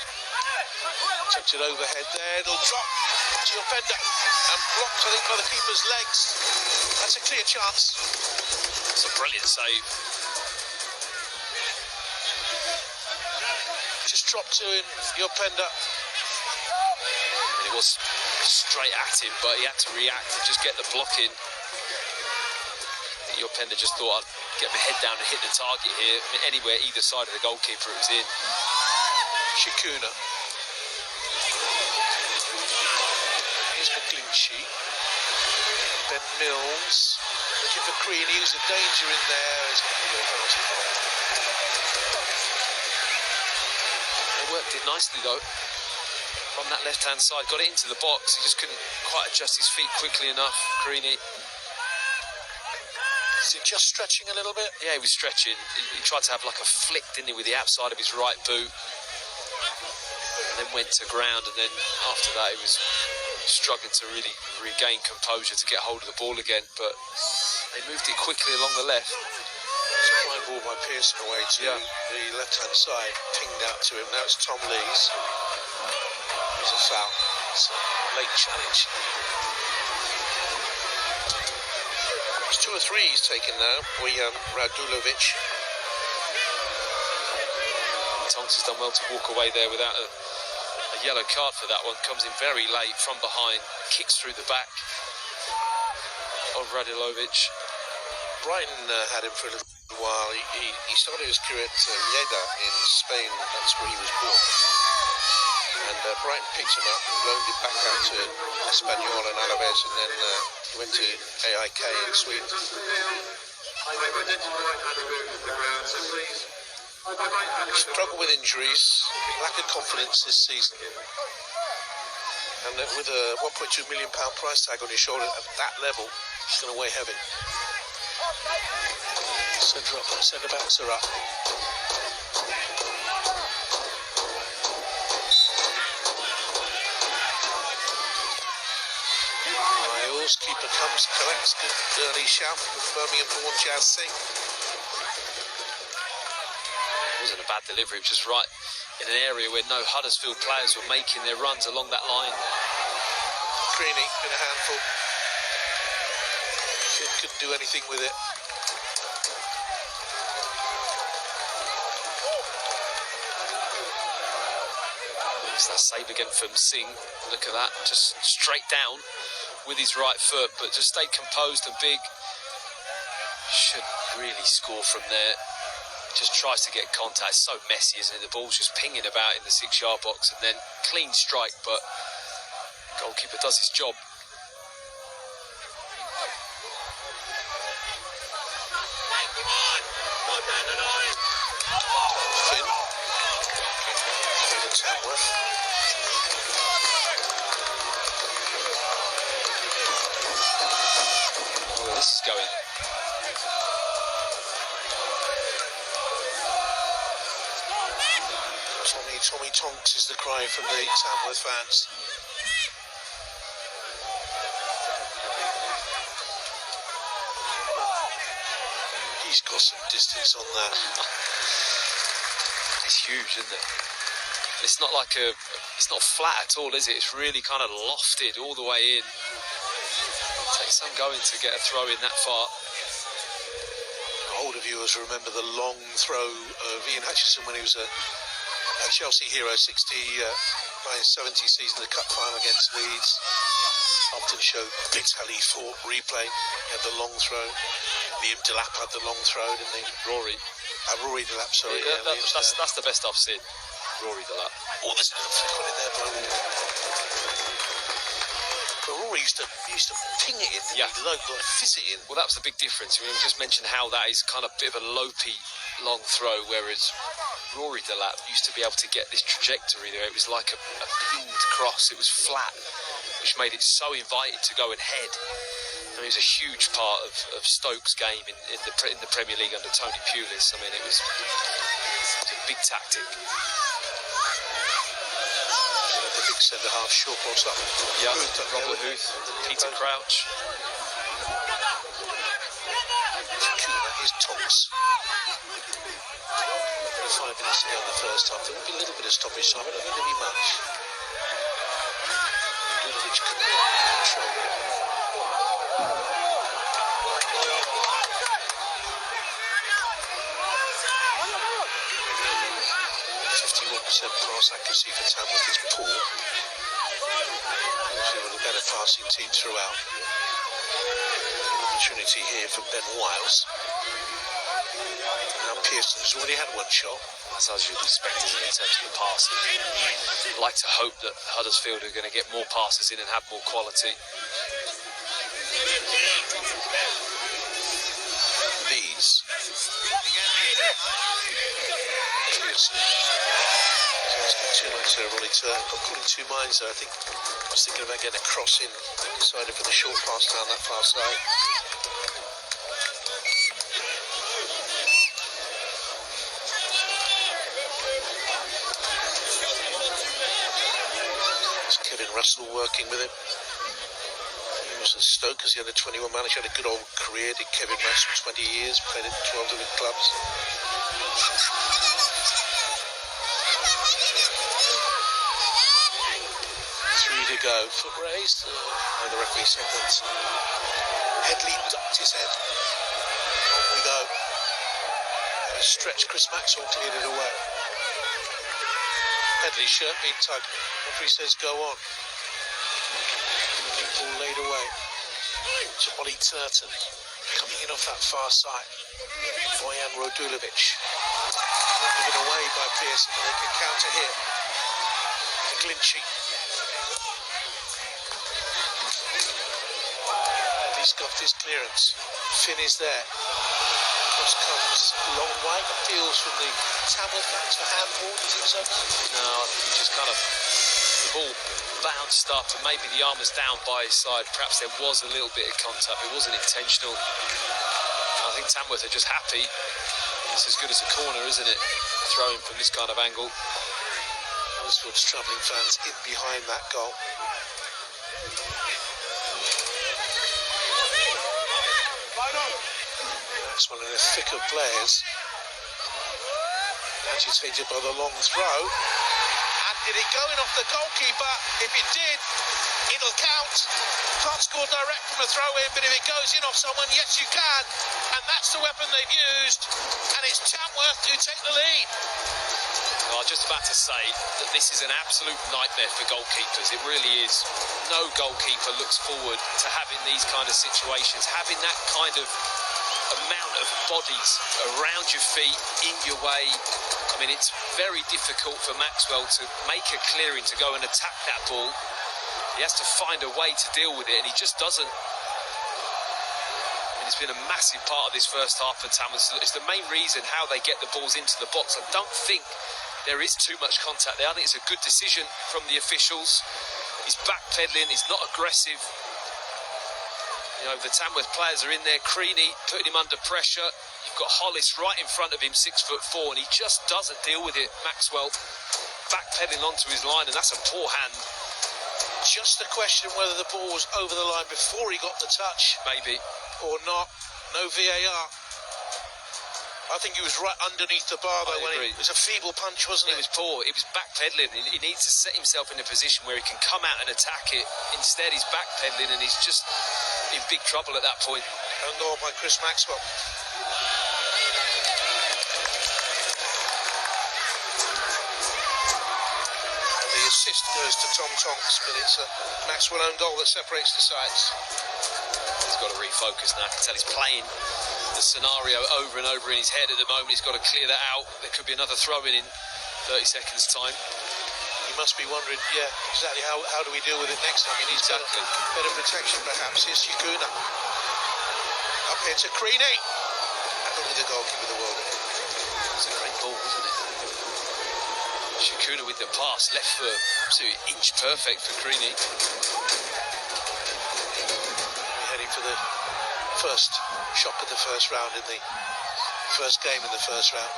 Tucked it overhead there. It'll drop to your fender and blocked, I think, by the keeper's legs. That's a clear chance. It's a brilliant save. Just dropped to him, your fender. It was straight at him, but he had to react and just get the block in. Your Pender just thought, I'd get my head down and hit the target here. I mean, anywhere either side of the goalkeeper it was in. Shikuna. Here's McGlinchey. Ben Mills. Looking for Crean. He was a danger in there. He's going to be a penalty for him. They worked it nicely though. From that left-hand side, got it into the box. He just couldn't quite adjust his feet quickly enough, Creaney. Is he just stretching a little bit? Yeah, he was stretching. He tried to have like a flick, didn't he, with the outside of his right boot. And then went to ground, and then after that he was struggling to really regain composure to get hold of the ball again. But they moved it quickly along the left. It's a fine ball by Pearson away to the left-hand side. Pinged out to him. Now it's Tom Lees. It's a foul. It's a late challenge. It's 2 or 3 he's taken now. Radulovic. Tonks has done well to walk away there without a yellow card for that one. Comes in very late from behind, kicks through the back of Radulovic. Brighton had him for a little while. He started his career at Lleida in Spain. That's where he was born. And Brighton picked him up and loaned him back out to Espanyol and Alaves, and then he went to AIK in Sweden. Struggle with injuries, lack of confidence this season. And with a £1.2 million price tag on his shoulder at that level, it's going to weigh heavy. Centre backs are up. Miles, keeper comes, collects, good early shout from Birmingham for one Jazz Singh. It wasn't a bad delivery, it was just right in an area where no Huddersfield players were making their runs along that line. Creaney, been a handful. Couldn't do anything with it. It's that save again from Singh. Look at that, just straight down with his right foot, but just stayed composed and big. Should really score from there. Just tries to get contact. It's so messy, isn't it? The ball's just pinging about in the 6-yard box, and then clean strike, but goalkeeper does his job. This is going. Tommy Tonks is the cry from the Tamworth fans. He's got some distance on that. It's huge, isn't it? It's not like it's not flat at all, is it? It's really kind of lofted all the way in. It takes some going to get a throw in that far. Older viewers remember the long throw of Ian Hutchinson when he was a Chelsea hero, 69-70 season, the cup final against Leeds. Often showed bits how he fought, replay. He had the long throw. Liam Delap had the long throw, didn't he? Rory Delap, sorry. Yeah, that's the best I've seen. Rory Delap. Oh, there's a flick on in there, bro. But Rory used to ping it in, yeah. like fizz it in. Well, that was the big difference. I mean, we just mentioned how that is kind of a bit of a lopey long throw, whereas Rory Delap used to be able to get this trajectory there. It was like a pinged cross. It was flat, which made it so inviting to go and head. I mean, it was a huge part of Stoke's game in the Premier League under Tony Pulis. I mean, it was a big tactic. The big centre-half short box up. Yeah, Robert Huth, Peter Crouch. Here's Tonks. 5 minutes to go in the first half. There will be a little bit of stoppage time, but I don't think there'll be much. Dudovic can control it. 51% pass accuracy for Tamworth is poor. Usually one of the better passing teams throughout. An opportunity here for Ben Wiles. Now Pearson's already had one shot. That's as you'd expect, isn't it, in terms of the passing. I'd like to hope that Huddersfield are going to get more passes in and have more quality. Leeds. Pearson. Too much there, Ronnie Turner. Got caught in two minds there. I think I was thinking about getting a cross in. Decided for the short pass down that far side. It's Kevin Russell working with him. He was at Stoke as the under-21 manager. Had a good old career. Did Kevin Russell 20 years. Played in 12 different clubs. To go, foot raised, and the referee said that Headley ducked his head. On we go. And a stretch, Chris Maxwell cleared it away. Headley's shirt being tugged. Referee says go on. Ball laid away. To Ollie Turton, coming in off that far side. Bojan Radulovic. Given away by Pearson, they can counter here. Glinchy. Scuffed his clearance. Finn is there. Cross comes a long way. Appeals from the Tamworth fans for handball. Do you think so? No, I think he just kind of the ball bounced up and maybe the arm was down by his side. Perhaps there was a little bit of contact. It wasn't intentional. I think Tamworth are just happy. It's as good as a corner, isn't it? Throwing from this kind of angle. Huddersfield's travelling fans in behind that goal. That's one in the thick of players. Agitated by the long throw. And did it go in off the goalkeeper? If it did, it'll count. Can't score direct from a throw in, but if it goes in off someone, yes you can. And that's the weapon they've used. And it's Tamworth who take the lead. Well, I was just about to say that this is an absolute nightmare for goalkeepers. It really is. No goalkeeper looks forward to having these kind of situations, having that kind of amount of bodies around your feet, in your way. I mean, it's very difficult for Maxwell to make a clearing to go and attack that ball. He has to find a way to deal with it, and he just doesn't. I mean, it's been a massive part of this first half for Tamworth. It's the main reason how they get the balls into the box. I don't think there is too much contact there. I think it's a good decision from the officials. He's backpedaling, he's not aggressive. You know, the Tamworth players are in there. Creaney putting him under pressure. You've got Hollis right in front of him, 6'4", and he just doesn't deal with it. Maxwell backpedaling onto his line, and that's a poor hand. Just a question whether the ball was over the line before he got the touch. Maybe. Or not. No VAR. I think he was right underneath the bar though. It was a feeble punch, wasn't it? It was poor. It was backpedaling. He needs to set himself in a position where he can come out and attack it. Instead, he's backpedaling, and he's just in big trouble at that point. Own goal by Chris Maxwell. The assist goes to Tom Tonks, but it's a Maxwell own goal that separates the sides. He's got to refocus now. I can tell he's playing the scenario over and over in his head at the moment. He's got to clear that out. There could be another throw in 30 seconds' time. He must be wondering, yeah, exactly how do we deal with it next time? He needs better protection, perhaps. Here's Shikuna. Up here to Creaney. And only the goalkeeper of the world. It's a great ball, wasn't it? Shikuna with the pass, left foot, absolutely inch perfect for Creaney. We're heading for the first shock of the first round in the first game in the first round.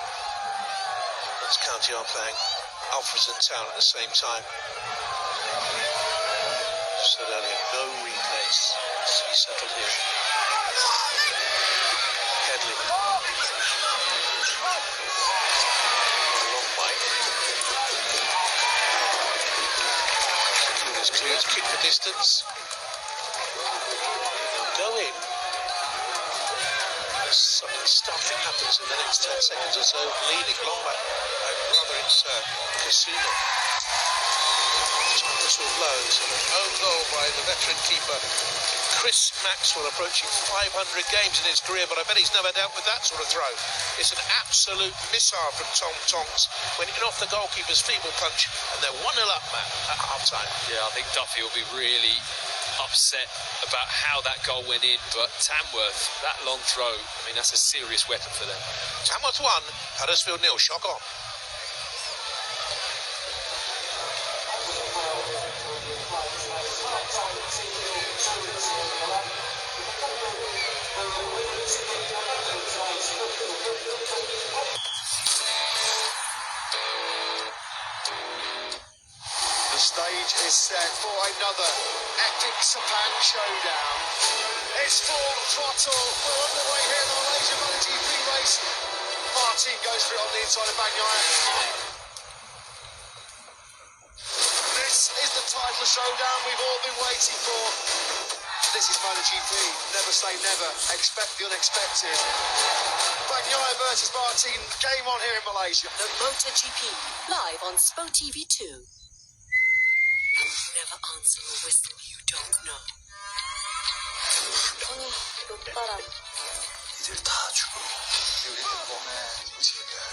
Notts County are playing Alfreton Town at the same time. Said earlier, no replays. Let's be settled here. Headley. Long way. It's clear to kick the distance. Go in. Something startling happens in the next 10 seconds or so. Leading long back. Rather, it's Kasuma. Whistle blows. Own goal by the veteran keeper Chris Maxwell, approaching 500 games in his career, but I bet he's never dealt with that sort of throw. It's an absolute missile from Tom Tonks when in off the goalkeeper's feeble punch, and they're 1-0 up, Matt, at half-time. Yeah, I think Duffy will be really upset about how that goal went in, but Tamworth, that long throw, I mean, that's a serious weapon for them. Tamworth 1, Huddersfield 0, shock on. The stage is set for another epic Sepang showdown. It's full throttle. We're underway here in the Malaysian MotoGP race. Martin goes for it on the inside of Bagnaia. This is the title showdown we've all been waiting for. This is MotoGP. Never say never. Expect the unexpected. Bagnaia versus Martin. Game on here in Malaysia. The MotoGP, live on Spo TV 2. Never answer a whistle you don't know.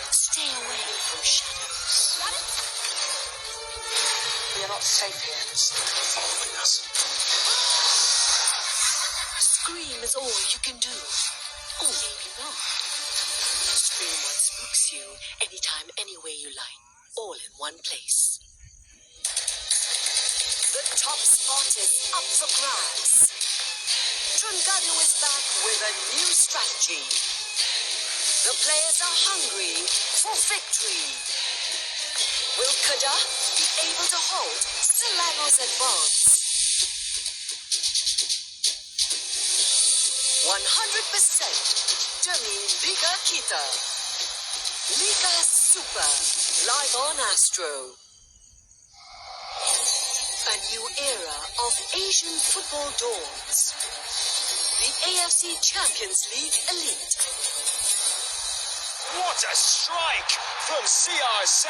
Stay away from shadows. We are not safe here. Scream is all you can do. Or maybe not. Scream what spooks you anytime, anywhere you like. All in one place. The top spot is up for grabs. Trungado is back with a new strategy. The players are hungry for victory. Will Kada be able to hold Solano's advance? 100% Demi Liga Kita. Liga Super, live on Astro. A new era of Asian football dawns. The AFC Champions League Elite. What a strike from CR7.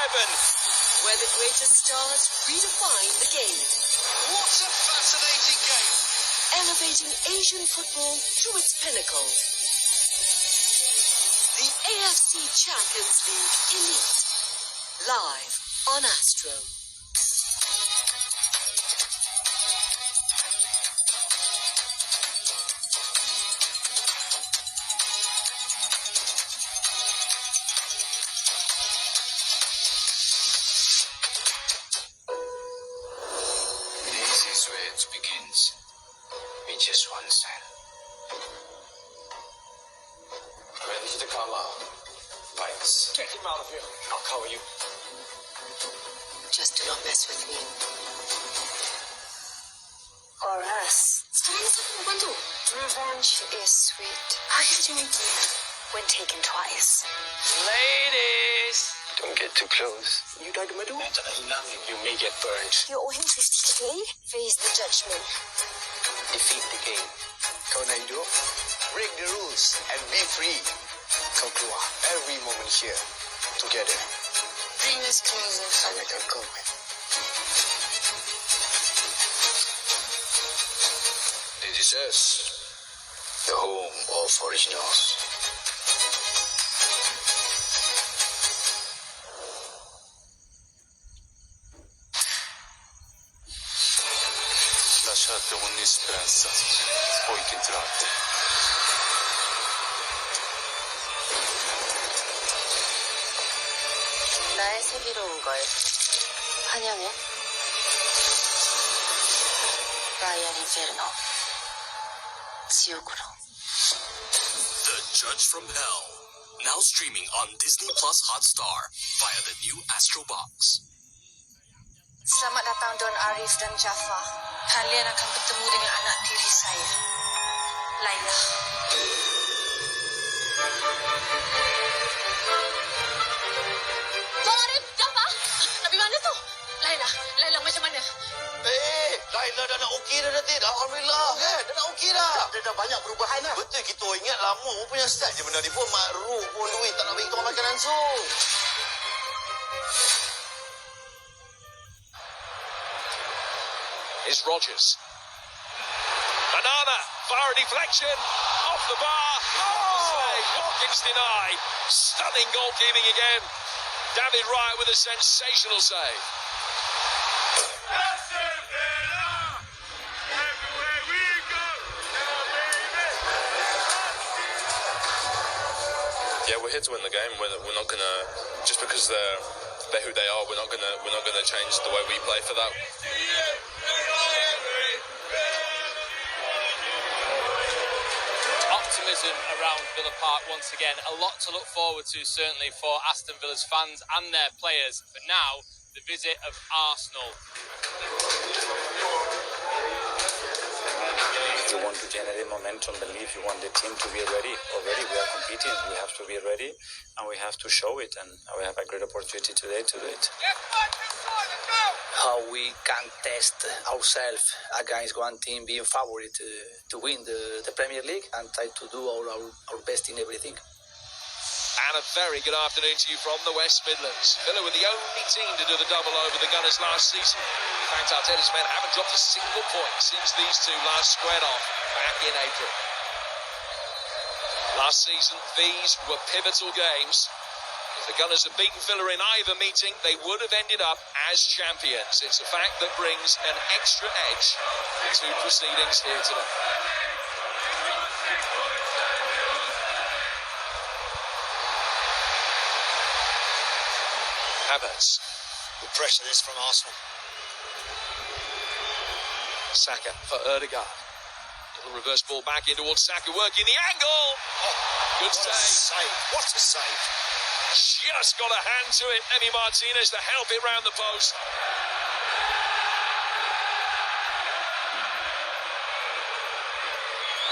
Where the greatest stars redefine the game. What a fascinating game. Elevating Asian football to its pinnacle. The AFC Champions League Elite. Live on Astro. This is where it begins. With just one cell. out. Bites. Get him out of here. I'll cover you. Just do not mess with me. Or us. Revenge is sweet. When taken twice. Ladies! Don't get too close. You died to Medu? You may get burned. You owe him 50K? Face the judgment. Defeat the game. Tornado. Break the rules and be free. Come keluar. Every moment here. Together. Bring us closer. Sana kau. This is us. The home of originals. lasciate ogni speranza, poi che entrate. 나의 슬기로운 걸 환영해. 라이언 인페르노. 지옥으로. The Judge from Hell, now streaming on Disney Plus Hotstar via the new Astro Box. Selamat datang Don Arif dan Jaffa. Kalian akan bertemu dengan anak tiri saya, Laila. Don Arif, Jaffa, Nabi mana tu? Laila macam mana? Laila dah nak okey dah nanti. Alhamdulillah kan. Dah nak okey dah. Dia dah banyak perubahan dah. Betul kita ingat lama punya start je benda ni pun makruf pun duit tak nak bagi tuan makan langsung. Is Rogers. Banana, fire deflection, off the bar. Save, Watkins denied. Stunning goalkeeping again. David Wright with a sensational save. Yeah, we're here to win the game. We're not gonna, just because they're who they are. We're not gonna change the way we play for that. Optimism around Villa Park once again. A lot to look forward to, certainly for Aston Villa's fans and their players. For now, the visit of Arsenal. If you want to generate momentum, believe you want the team to be ready. Already we are competing. We have to be ready and we have to show it. And we have a great opportunity today to do it. How we can test ourselves against one team being favorite to win the Premier League and try to do our best in everything. And a very good afternoon to you from the West Midlands. Villa were the only team to do the double over the Gunners last season. In fact, Arteta's men haven't dropped a single point since these two last squared off back in April. Last season, these were pivotal games. If the Gunners had beaten Villa in either meeting, they would have ended up as champions. It's a fact that brings an extra edge to proceedings here today. Havertz. Good pressure this from Arsenal. Saka for Erdegaard. Little reverse ball back in towards Saka, working the angle. Oh, good save. What a save. Just got a hand to it. Emi Martinez to help it round the post.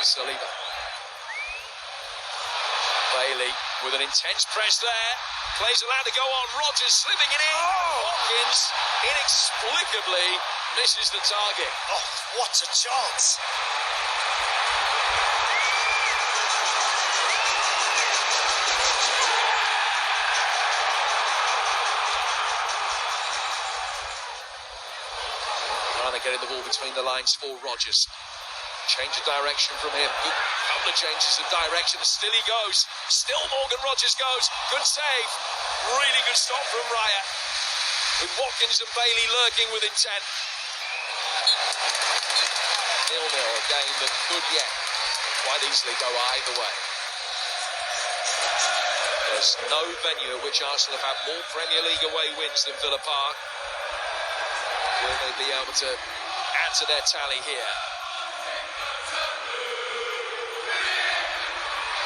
Saliba. Bailey with an intense press there. Play's allowed to go on. Rogers slipping it in. Watkins inexplicably misses the target. Oh, what a chance. Trying to get the ball between the lines for Rogers. Change of direction from him. Good couple of changes of direction. Still he goes. Still Morgan Rogers goes. Good save. Really good stop from Raya. With Watkins and Bailey lurking with intent. 0-0, a game that could yet quite easily go either way. There's no venue at which Arsenal have had more Premier League away wins than Villa Park. Will they be able to add to their tally here?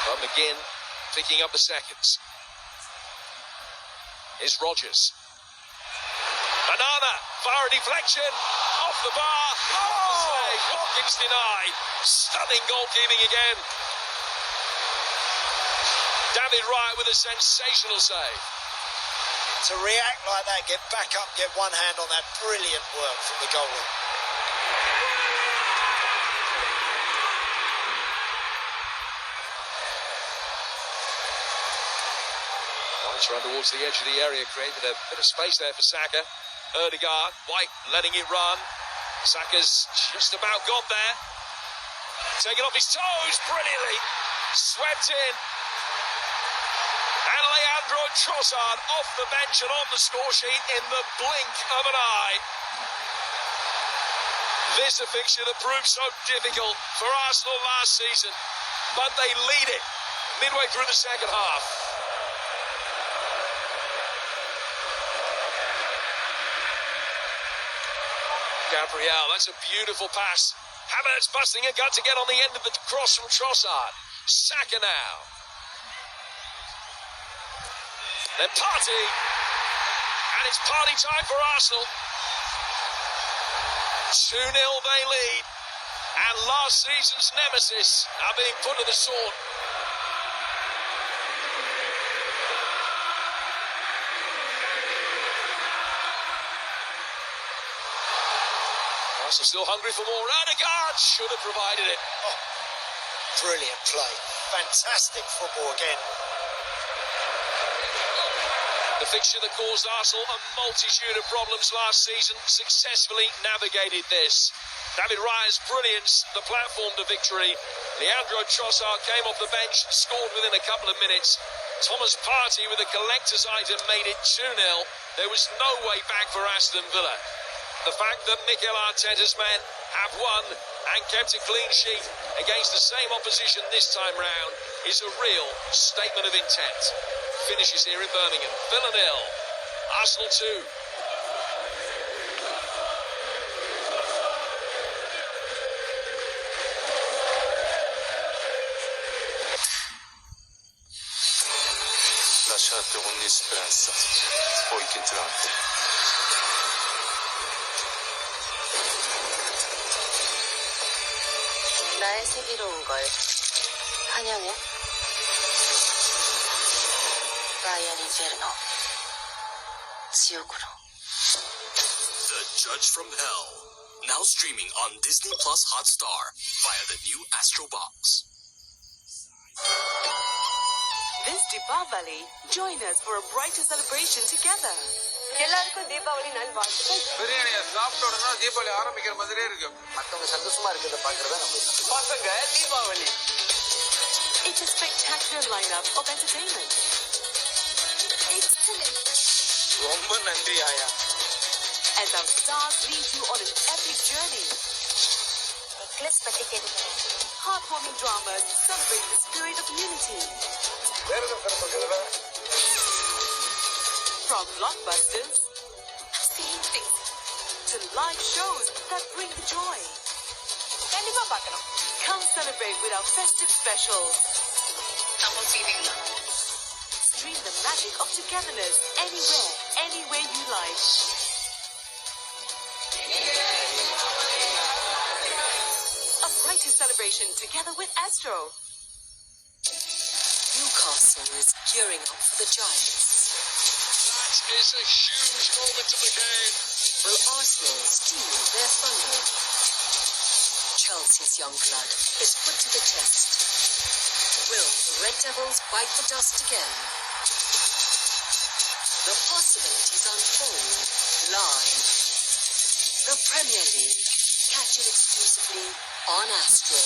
But McGinn picking up the seconds. Here's Rogers. Banana, far deflection, off the bar. Oh! Watkins denied. Stunning goalkeeping again. David Wright with a sensational save. To react like that, get back up, get one hand on that, brilliant work from the goalie. White's run towards the edge of the area, created a bit of space there for Saka. Erdegaard, White letting it run. Saka's just about got there. Taking off his toes brilliantly. Swept in. And Leandro Trossard off the bench and on the score sheet in the blink of an eye. This a fixture that proved so difficult for Arsenal last season, but they lead it midway through the second half. Gabriel, that's a beautiful pass. Havertz busting a gut to get on the end of the cross from Trossard. Saka now. Then Partey. And it's party time for Arsenal. 2-0 they lead. And last season's nemesis are being put to the sword. Arsenal still hungry for more. Erdegaard should have provided it. Oh, brilliant play. Fantastic football again. The fixture that caused Arsenal a multitude of problems last season successfully navigated this. David Raya's brilliance, the platform to victory. Leandro Trossard came off the bench, scored within a couple of minutes. Thomas Partey with a collector's item made it 2-0. There was no way back for Aston Villa. The fact that Mikel Arteta's men have won and kept a clean sheet against the same opposition this time round is a real statement of intent. Finishes here in Birmingham. Villa 0, Arsenal 2. Lasciate ogni speranza, poi che entrate. 나의 세계로 온 걸 환영해. 라이언 이제르노 지옥으로. The Judge from Hell, now streaming on Disney Plus Hotstar via the new Astro Box. This Deepavali, join us for a brighter celebration together. எல்லாருக்கும் தீபாவளி நல்வாழ்த்துக்கள். பிரியாணியை சாப்பிட்ட உடனே தீபாவளி ஆரம்பிக்கிற மாதிரியே இருக்கு. மற்றவங்க சந்தோஷமா இருக்கிறத பார்க்கறதா நம்ம பசங்க Deepavali. It's a spectacular lineup of entertainment. Excellent. ரொம்ப நன்றி ஆயா. As our stars lead you on an epic journey. necklace பத்தி கேட்டுக்கிறேன். Heartwarming dramas celebrate the spirit of unity. வேற என்ன சொல்லுங்க. From blockbusters to live shows that bring the joy. கண்டிப்பா பார்க்கணும். Come celebrate with our festive specials. நம்ம feeling. Stream the magic of togetherness anywhere, anywhere you like. A brighter celebration together with Astro. Newcastle is gearing up for the Giants. That is a huge moment of the game. Will Arsenal steal their thunder? Chelsea's young blood is put to the test. Will the Red Devils bite the dust again? The possibilities unfold live. The Premier League. Catch it exclusively on Astro.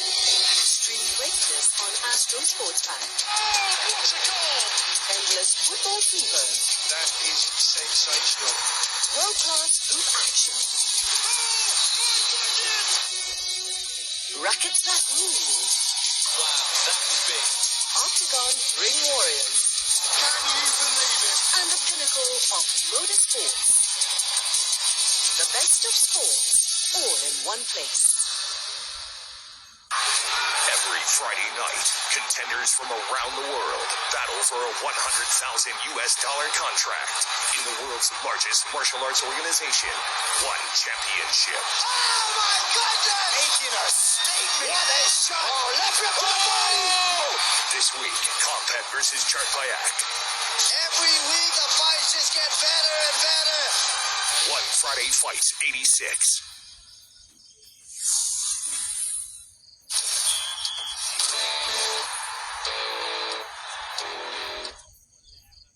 Stream Breakfast on Astro Sports Pack. What a goal! Endless football fever. That is sensational. World-class group action. Rackets that move. Wow, that was big. Octagon Ring Warriors. Can you believe it? And the pinnacle of motorsports. The best of sports, all in one place. Every Friday night, contenders from around the world battle for a $100,000 contract in the world's largest martial arts organization, One Championship. Oh my goodness! Making a statement. What a shot! Oh, left rip to the body! This week, Combat versus Charpayak. Every week the fights just get better and better. One Friday Fights 86.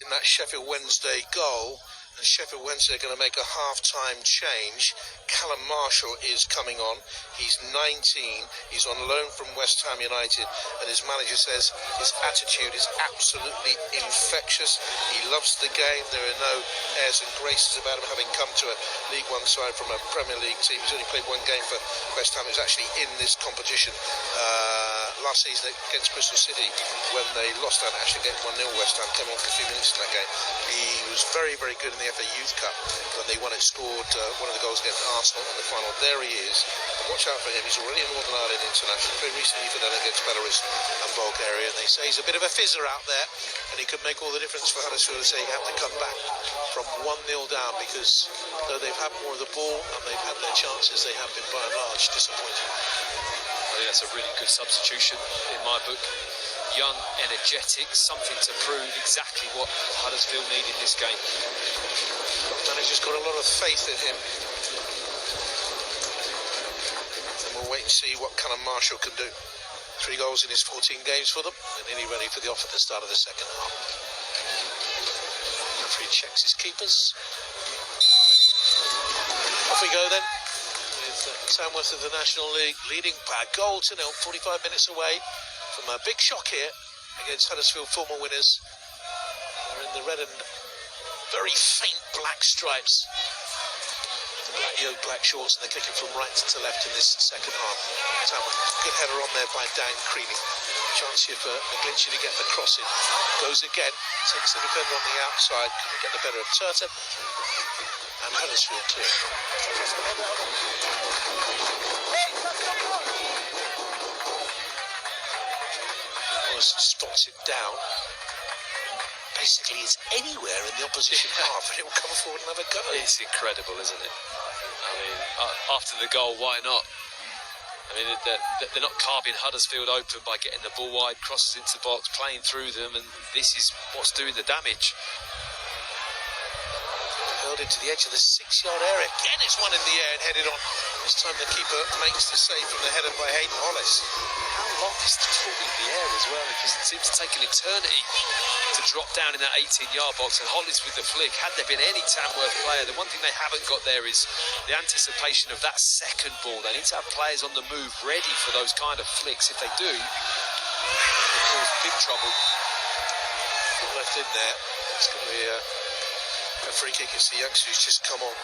In that Sheffield Wednesday goal, and Sheffield Wednesday are going to make a half-time change. Callum Marshall is coming on. He's 19. He's on loan from West Ham United, and his manager says his attitude is absolutely infectious. He loves the game. There are no airs and graces about him, having come to a League One side from a Premier League team. He's only played one game for West Ham. He was actually in this competition last season against Bristol City when they lost that actually against 1-0. West Ham came on for a few minutes in that game. He was very, very good in the FA Youth Cup when they won it, scored one of the goals against Arsenal in the final. There he is. Watch out for him. He's already a Northern Ireland international. Played recently for them against Belarus and Bulgaria. And they say he's a bit of a fizzer out there, and he could make all the difference for Huddersfield. They say he had to come back from 1-0 down because though they've had more of the ball and they've had their chances, they have been by and large disappointing. I think that's a really good substitution in my book. Young, energetic, something to prove, exactly what Huddersfield need in this game. The manager's got a lot of faith in him. And we'll wait and see what Callum Marshall can do. 3 goals in his 14 games for them, and nearly ready for the off at the start of the second half. Referee checks his keepers. Off we go then. Tamworth of the National League leading by a goal to 0, 45 minutes away from a big shock here against Huddersfield, former winners. They're in the red and very faint black stripes, the black yoke, black shorts, and they're kicking from right to left in this second half. Tamworth, good header on there by Dan Creaney. Chance here for McGlinchey to get the cross in. Goes again, takes the defender on the outside, couldn't get the better of Turton. And Huddersfield clear. Spots it down. Basically, it's anywhere in the opposition half, and it will come forward and have a go. It's incredible, isn't it? I mean, after the goal, why not? I mean, they're not carving Huddersfield open by getting the ball wide, crosses into the box, playing through them, and this is what's doing the damage. Hurled into the edge of the 6-yard area. Again, it's one in the air and headed on. This time the keeper makes the save from the header by Hayden Hollis. How long is the ball in the air as well? It just seems to take an eternity to drop down in that 18-yard box. And Hollis with the flick. Had there been any Tamworth player, the one thing they haven't got there is the anticipation of that second ball. They need to have players on the move ready for those kind of flicks. If they do, they'll cause big trouble. Left in there. It's going to be a free kick. It's the youngster who's just come on.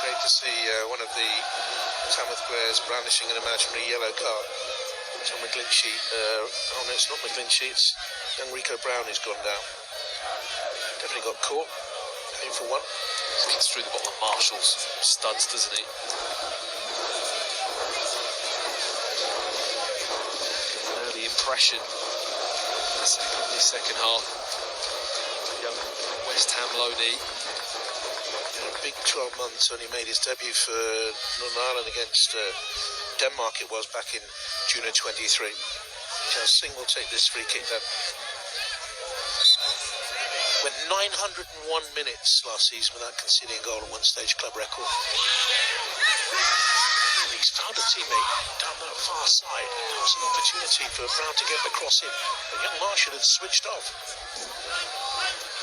Great to see one of the Tamworth players brandishing an imaginary yellow card. Tom McGlinchey. Oh no, it's not McGlinchey. It's young Rico Brown who's gone down. Definitely got caught. Aim for one. He gets through the bottom of Marshall's studs, doesn't he? Early impression. The second half. Young West Ham loanee. In a big 12 months when he made his debut for Northern Ireland against Denmark, it was back in June of 23. Charles Singh will take this free kick then. Went 901 minutes last season without conceding a goal at one stage, club record. And he's found a teammate down that far side. There was an opportunity for Brown to get the cross in, but young Marshall had switched off.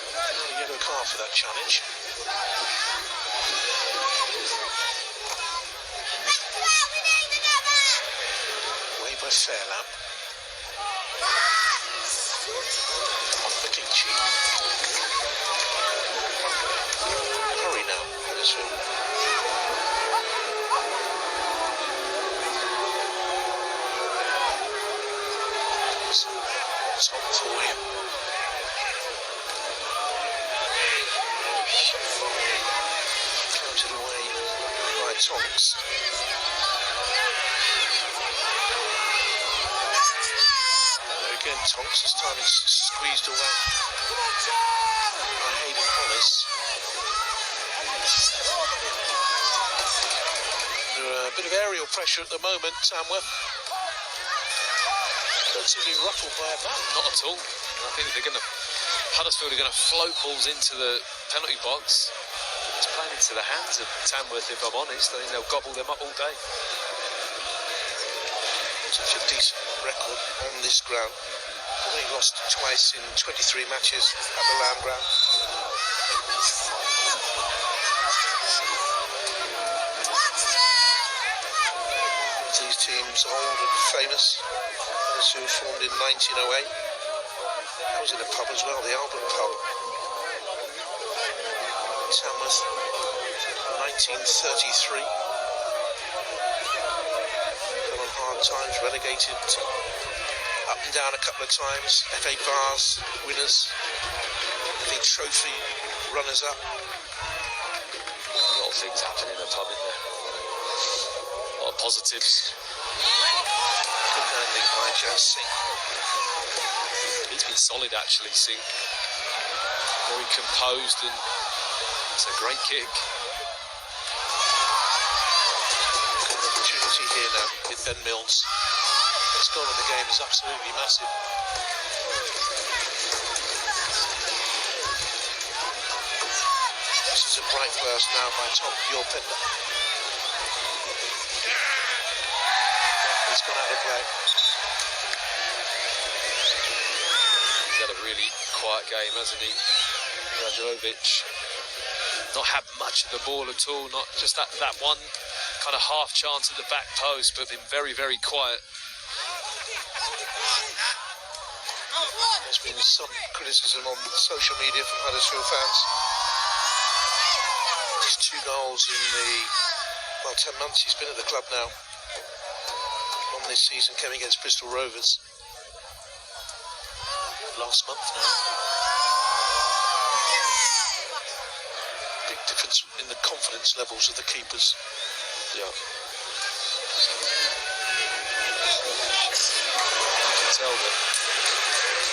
A yellow card for that challenge. Way by Fairlamp. On McGlinchey. Hurry now, Huddersfield. Top for him. Counted away by Tonks. Tonks. This time it's squeezed away by Hayden Hollis. Under a bit of aerial pressure at the moment, Tamworth. Don't seem to be ruffled by that. Not at all. I think Huddersfield are going to float balls into the penalty box. It's playing into the hands of Tamworth, if I'm honest. I think they'll gobble them up all day. Such a decent record on this ground. They've only lost twice in 23 matches at the Lamb ground. These teams old and famous. Huddersfield formed in 1908. That was in a pub as well, the Albert pub. Tamworth, 1933. Fell on hard times, relegated up and down a couple of times. FA Vase winners, the trophy runners up. A lot of things happen in a pub, isn't there? A lot of positives. Good handling by Jazz Singh. He's been solid, actually, Singh. Very composed, and it's a great kick. Good opportunity here now with Ben Mills. His goal in the game is absolutely massive. This is a bright burst now by Tom Yorpender. He's gone out of play. He's had a really quiet game, hasn't he? Rajovic. Not had much of the ball at all, not just that one kind of half chance at the back post, but been very, very quiet. There's been some criticism on social media from Huddersfield fans. Just 2 goals in the 10 months he's been at the club now. On this season came against Bristol Rovers last month now. Big difference in the confidence levels of the keepers. Yeah. You can tell that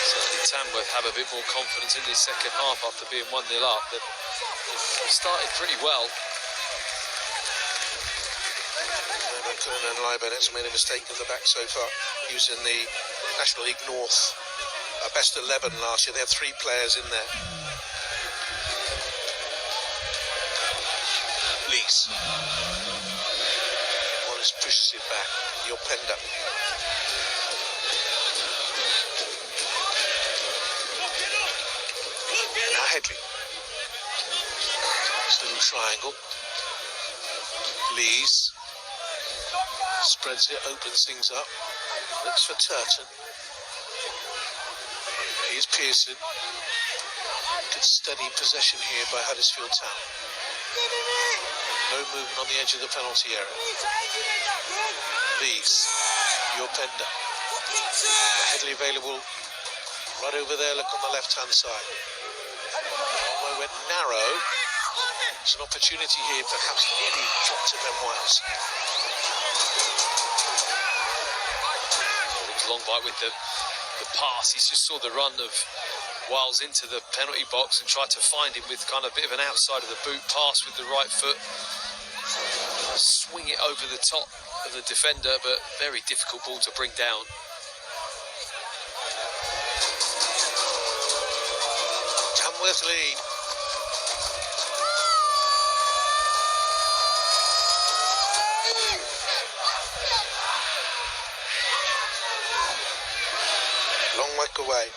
certainly Tamworth have a bit more confidence in this second half after being 1-0 up. They've started pretty well. Conan Lieben has made a mistake at the back so far. He was in the National League North best 11 last year. They had 3 players in there. Lees. Wallace pushes it back. Yorpender. Now Headley. This little triangle. Lees. Spreads it, opens things up. Looks for Turton. Here's Pearson. Good steady possession here by Huddersfield Town. No movement on the edge of the penalty area. Lees. Yorpender. Headley available right over there. Look on the left-hand side. Conway went narrow. It's an opportunity here, perhaps nearly dropped to Ben Wiles. Long bite with the pass. He just saw the run of Wiles into the penalty box and tried to find him with kind of a bit of an outside of the boot pass with the right foot. Swing it over the top of the defender, but very difficult ball to bring down. Tamworth lead. Long whack away.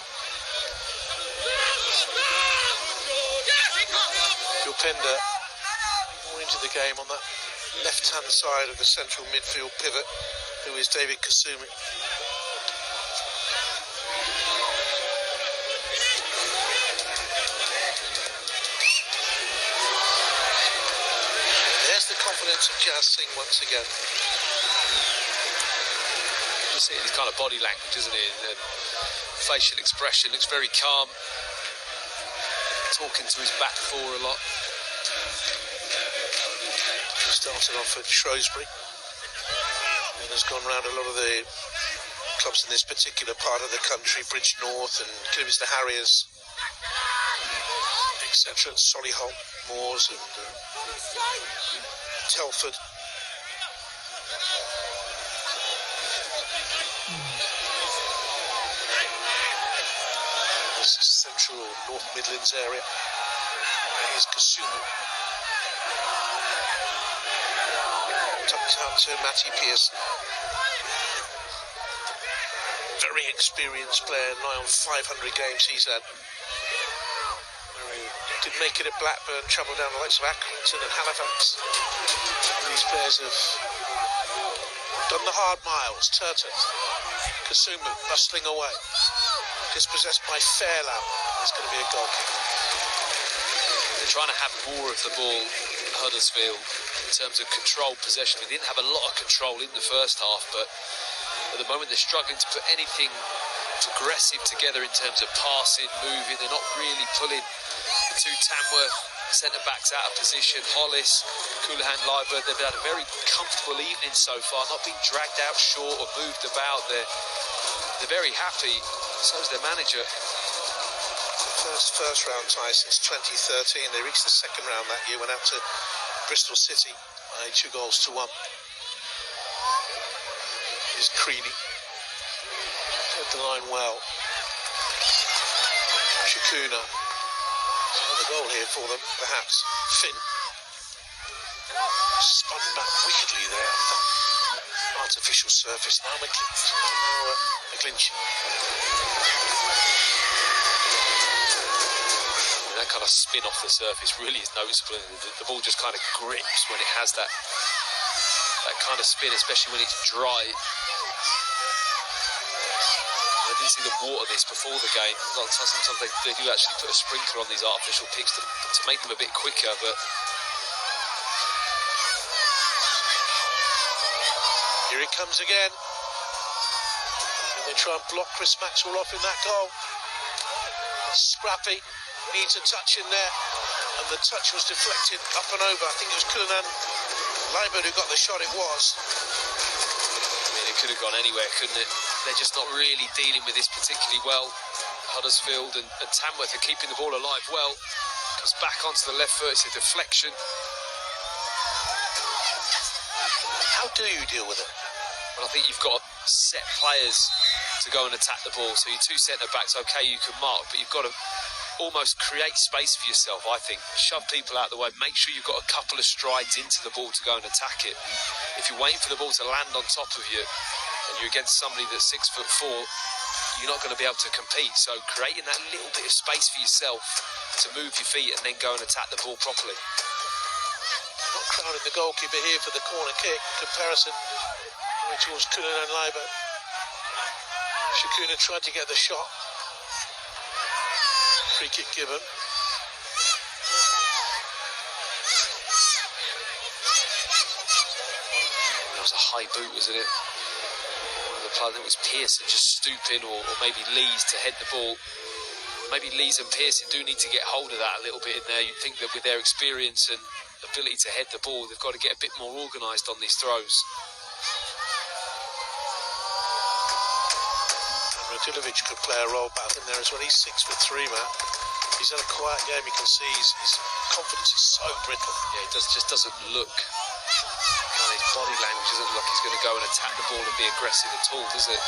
Yorpender more into the game on that left-hand side of the central midfield pivot, who is David Kasumi. There's the confidence of Jazz Singh once again. You see his kind of body language, isn't it? And facial expression looks very calm. Talking to his back four a lot. Started off at Shrewsbury and has gone round a lot of the clubs in this particular part of the country, Bridge North and Kidderminster Harriers, etc., Solihull, Moors and Telford. This is Central or North Midlands area. Here's Kasumu. Tucked out to Matty Pearson. Very experienced player, nigh on 500 games he's had. Did make it at Blackburn, travelled down the likes of Accrington and Halifax. These players have done the hard miles. Turton, Kasumu bustling away. Dispossessed by Fairlamb. It's going to be a goal kick. They're trying to have more of the ball, Huddersfield, in terms of control possession. They didn't have a lot of control in the first half, but at the moment they're struggling to put anything progressive together in terms of passing, moving. They're not really pulling the two Tamworth centre-backs out of position. Hollis, Coonahan, Liburd, they've had a very comfortable evening so far, not being dragged out short or moved about. They're very happy, so is their manager. First round tie since 2013. They reached the second round that year, went out to Bristol City by 2-1. Here's Creaney. Held the line well. Shakuna. Another goal here for them, perhaps. Finn. Spun back wickedly there. Artificial surface. Now McClinch. That kind of spin off the surface really is noticeable. The ball just kind of grips when it has that kind of spin, especially when it's dry. I didn't see them water this before the game. Sometimes they do actually put a sprinkler on these artificial picks to make them a bit quicker, but here it comes again. And they try and block Chris Maxwell off in that goal. Scrappy. Needs a touch in there, and the touch was deflected up and over. I think it was Coonahan Liburd who got the shot. It was. I mean, it could have gone anywhere, couldn't it? They're just not really dealing with this particularly well. Huddersfield and Tamworth are keeping the ball alive well. Comes back onto the left foot. It's a deflection. How do you deal with it? Well, I think you've got to set players to go and attack the ball. So your two centre-backs, okay, you can mark, but you've got to almost create space for yourself, I think. Shove people out of the way. Make sure you've got a couple of strides into the ball to go and attack it. If you're waiting for the ball to land on top of you and you're against somebody that's 6'4", you're not going to be able to compete. So creating that little bit of space for yourself to move your feet and then go and attack the ball properly. Not crowding the goalkeeper here for the corner kick. Comparison towards Coonahan and Liburd. Shakuna tried to get the shot. Free kick given. That was a high boot, wasn't it? One of the players, I think it was Pearson just stooping, or maybe Lees to head the ball. Maybe Lees and Pearson do need to get hold of that a little bit in there. You'd think that with their experience and ability to head the ball, they've got to get a bit more organised on these throws. Radilovic could play a role back in there as well. He's 6'3", man. He's had a quiet game. You can see his confidence is so brittle. Yeah, it just doesn't look. His body language doesn't look like he's going to go and attack the ball and be aggressive at all, does it?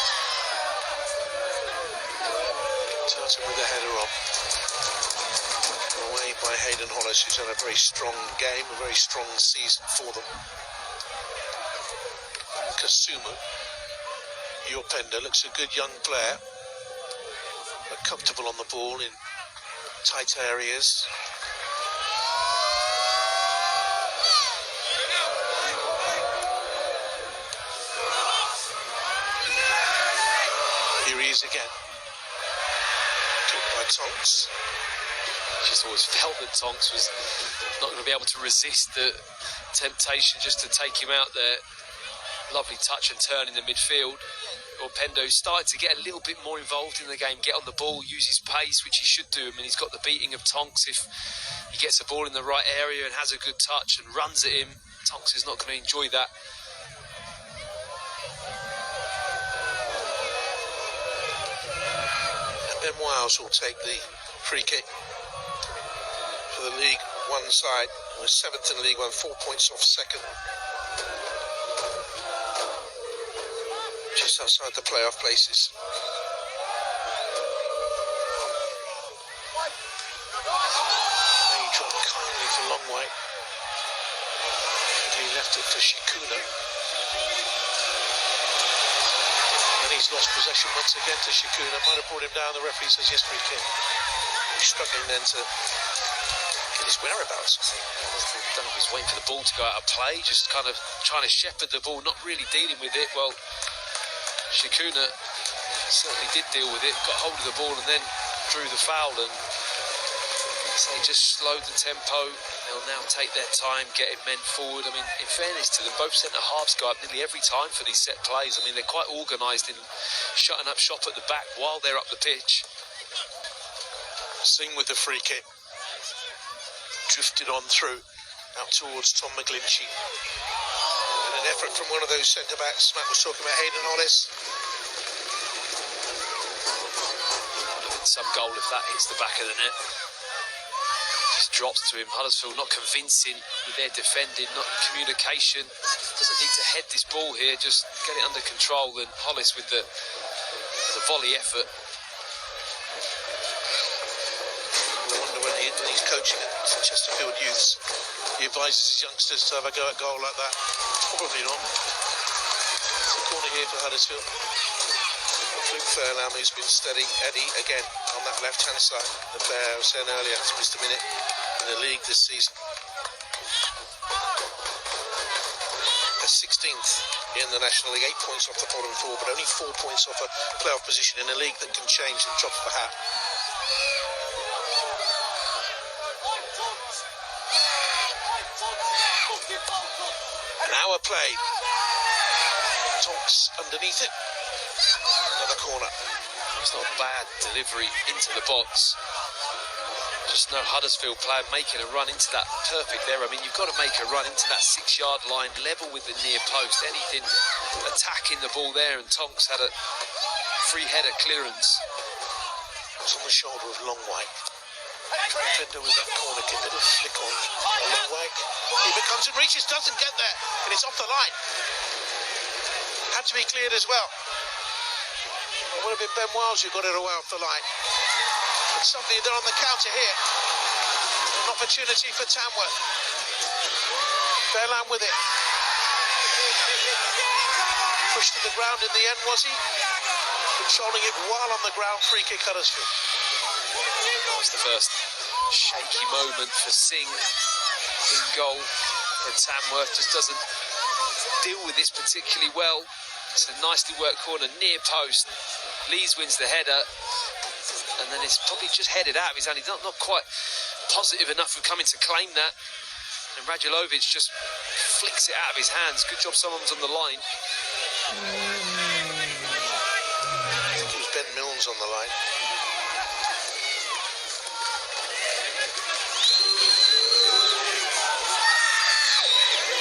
Turton with the header on. Away by Hayden Hollis, who's had a very strong game, a very strong season for them. Kasumu. Yorpenda looks a good young player, but comfortable on the ball in tight areas. Here he is again. Took by Tonks. Just always felt that Tonks was not going to be able to resist the temptation just to take him out there. Lovely touch and turn in the midfield. Pendo started to get a little bit more involved in the game, get on the ball, use his pace, which he should do. I mean, he's got the beating of Tonks. If he gets the ball in the right area and has a good touch and runs at him, Tonks is not going to enjoy that. Ben Wiles will take the free kick for the League One side. We're 7th in League One, 4 points off second. Just outside the playoff places. May dropped kindly for Longway. And he left it for Shikuna. And he's lost possession once again to Shikuna. Might have brought him down. The referee says yes, free kick. He's struggling then to get his whereabouts. I don't know if he's waiting for the ball to go out of play, just kind of trying to shepherd the ball, not really dealing with it. Well, Shikuna certainly did deal with it, got hold of the ball and then drew the foul, and so they just slowed the tempo. They'll now take their time getting men forward. I mean, in fairness to them, both centre-halves go up nearly every time for these set plays. I mean, they're quite organised in shutting up shop at the back while they're up the pitch. Singh with the free kick. Drifted on through, out towards Tom McGlinchey. And an effort from one of those centre-backs. Matt was talking about Hayden Hollis. Some goal if that hits the back of the net. Just drops to him. Huddersfield not convincing with their defending, not communication. Doesn't need to head this ball here, just get it under control. And Hollis with the volley effort. When he's coaching at Chesterfield Youths, he advises his youngsters to have a go at goal like that. Probably not. It's a corner here for Huddersfield. Luke Fairlam, who's been steady. Eddie again on that left-hand side. The player I was saying earlier has missed a minute in the league this season. They're 16th in the National League, 8 points off the bottom four, but only 4 points off a playoff position in a league that can change at the drop of a hat. An hour played. Tonks underneath it. Another corner. It's not a bad delivery into the box. Just no Huddersfield player making a run into that perfect there. I mean, you've got to make a run into that 6-yard line, level with the near post. Anything attacking the ball there, and Tonks had a free header clearance. It's on the shoulder of Longway. Defender with that corner kick, little flick on a long way. He becomes and reaches, doesn't get there, and it's off the line. Had to be cleared as well. It would have been Ben Wiles who got it away off the line. But suddenly they're on the counter here. An opportunity for Tamworth. Fairland with it. Pushed to the ground in the end, was he? Controlling it while on the ground, free kick Huddersfield. It's the first shaky moment for Singh in goal. And Tamworth just doesn't deal with this particularly well. It's a nicely worked corner, near post. Lees wins the header, and then it's probably just headed out of his hand. He's not quite positive enough of coming to claim that. And Radulovic just flicks it out of his hands. Good job someone's on the line. I think it was Ben Milnes on the line.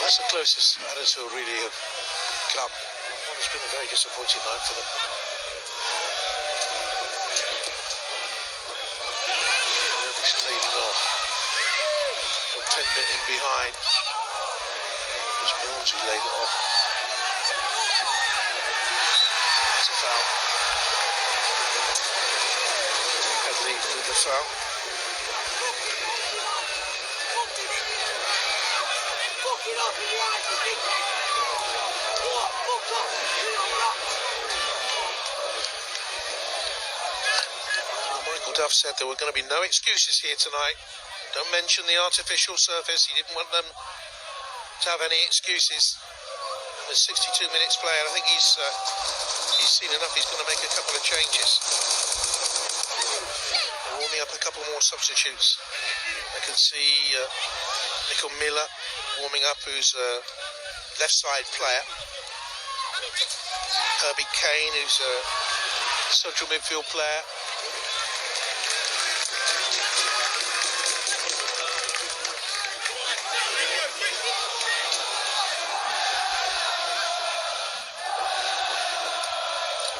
That's the closest Huddersfield really have come. It's been a very disappointing night for them. Rubbish leading off. Pender in behind. It was Milnes who laid it off. It's a foul. Headley with the foul. Michael Duff said there were going to be no excuses here tonight. Don't mention the artificial surface. He didn't want them to have any excuses. There's 62 minutes played. I think he's seen enough. He's going to make a couple of changes. They're warming up a couple more substitutes. I can see Nickel Miller warming up, who's a left side player. Herbie Kane, who's a central midfield player.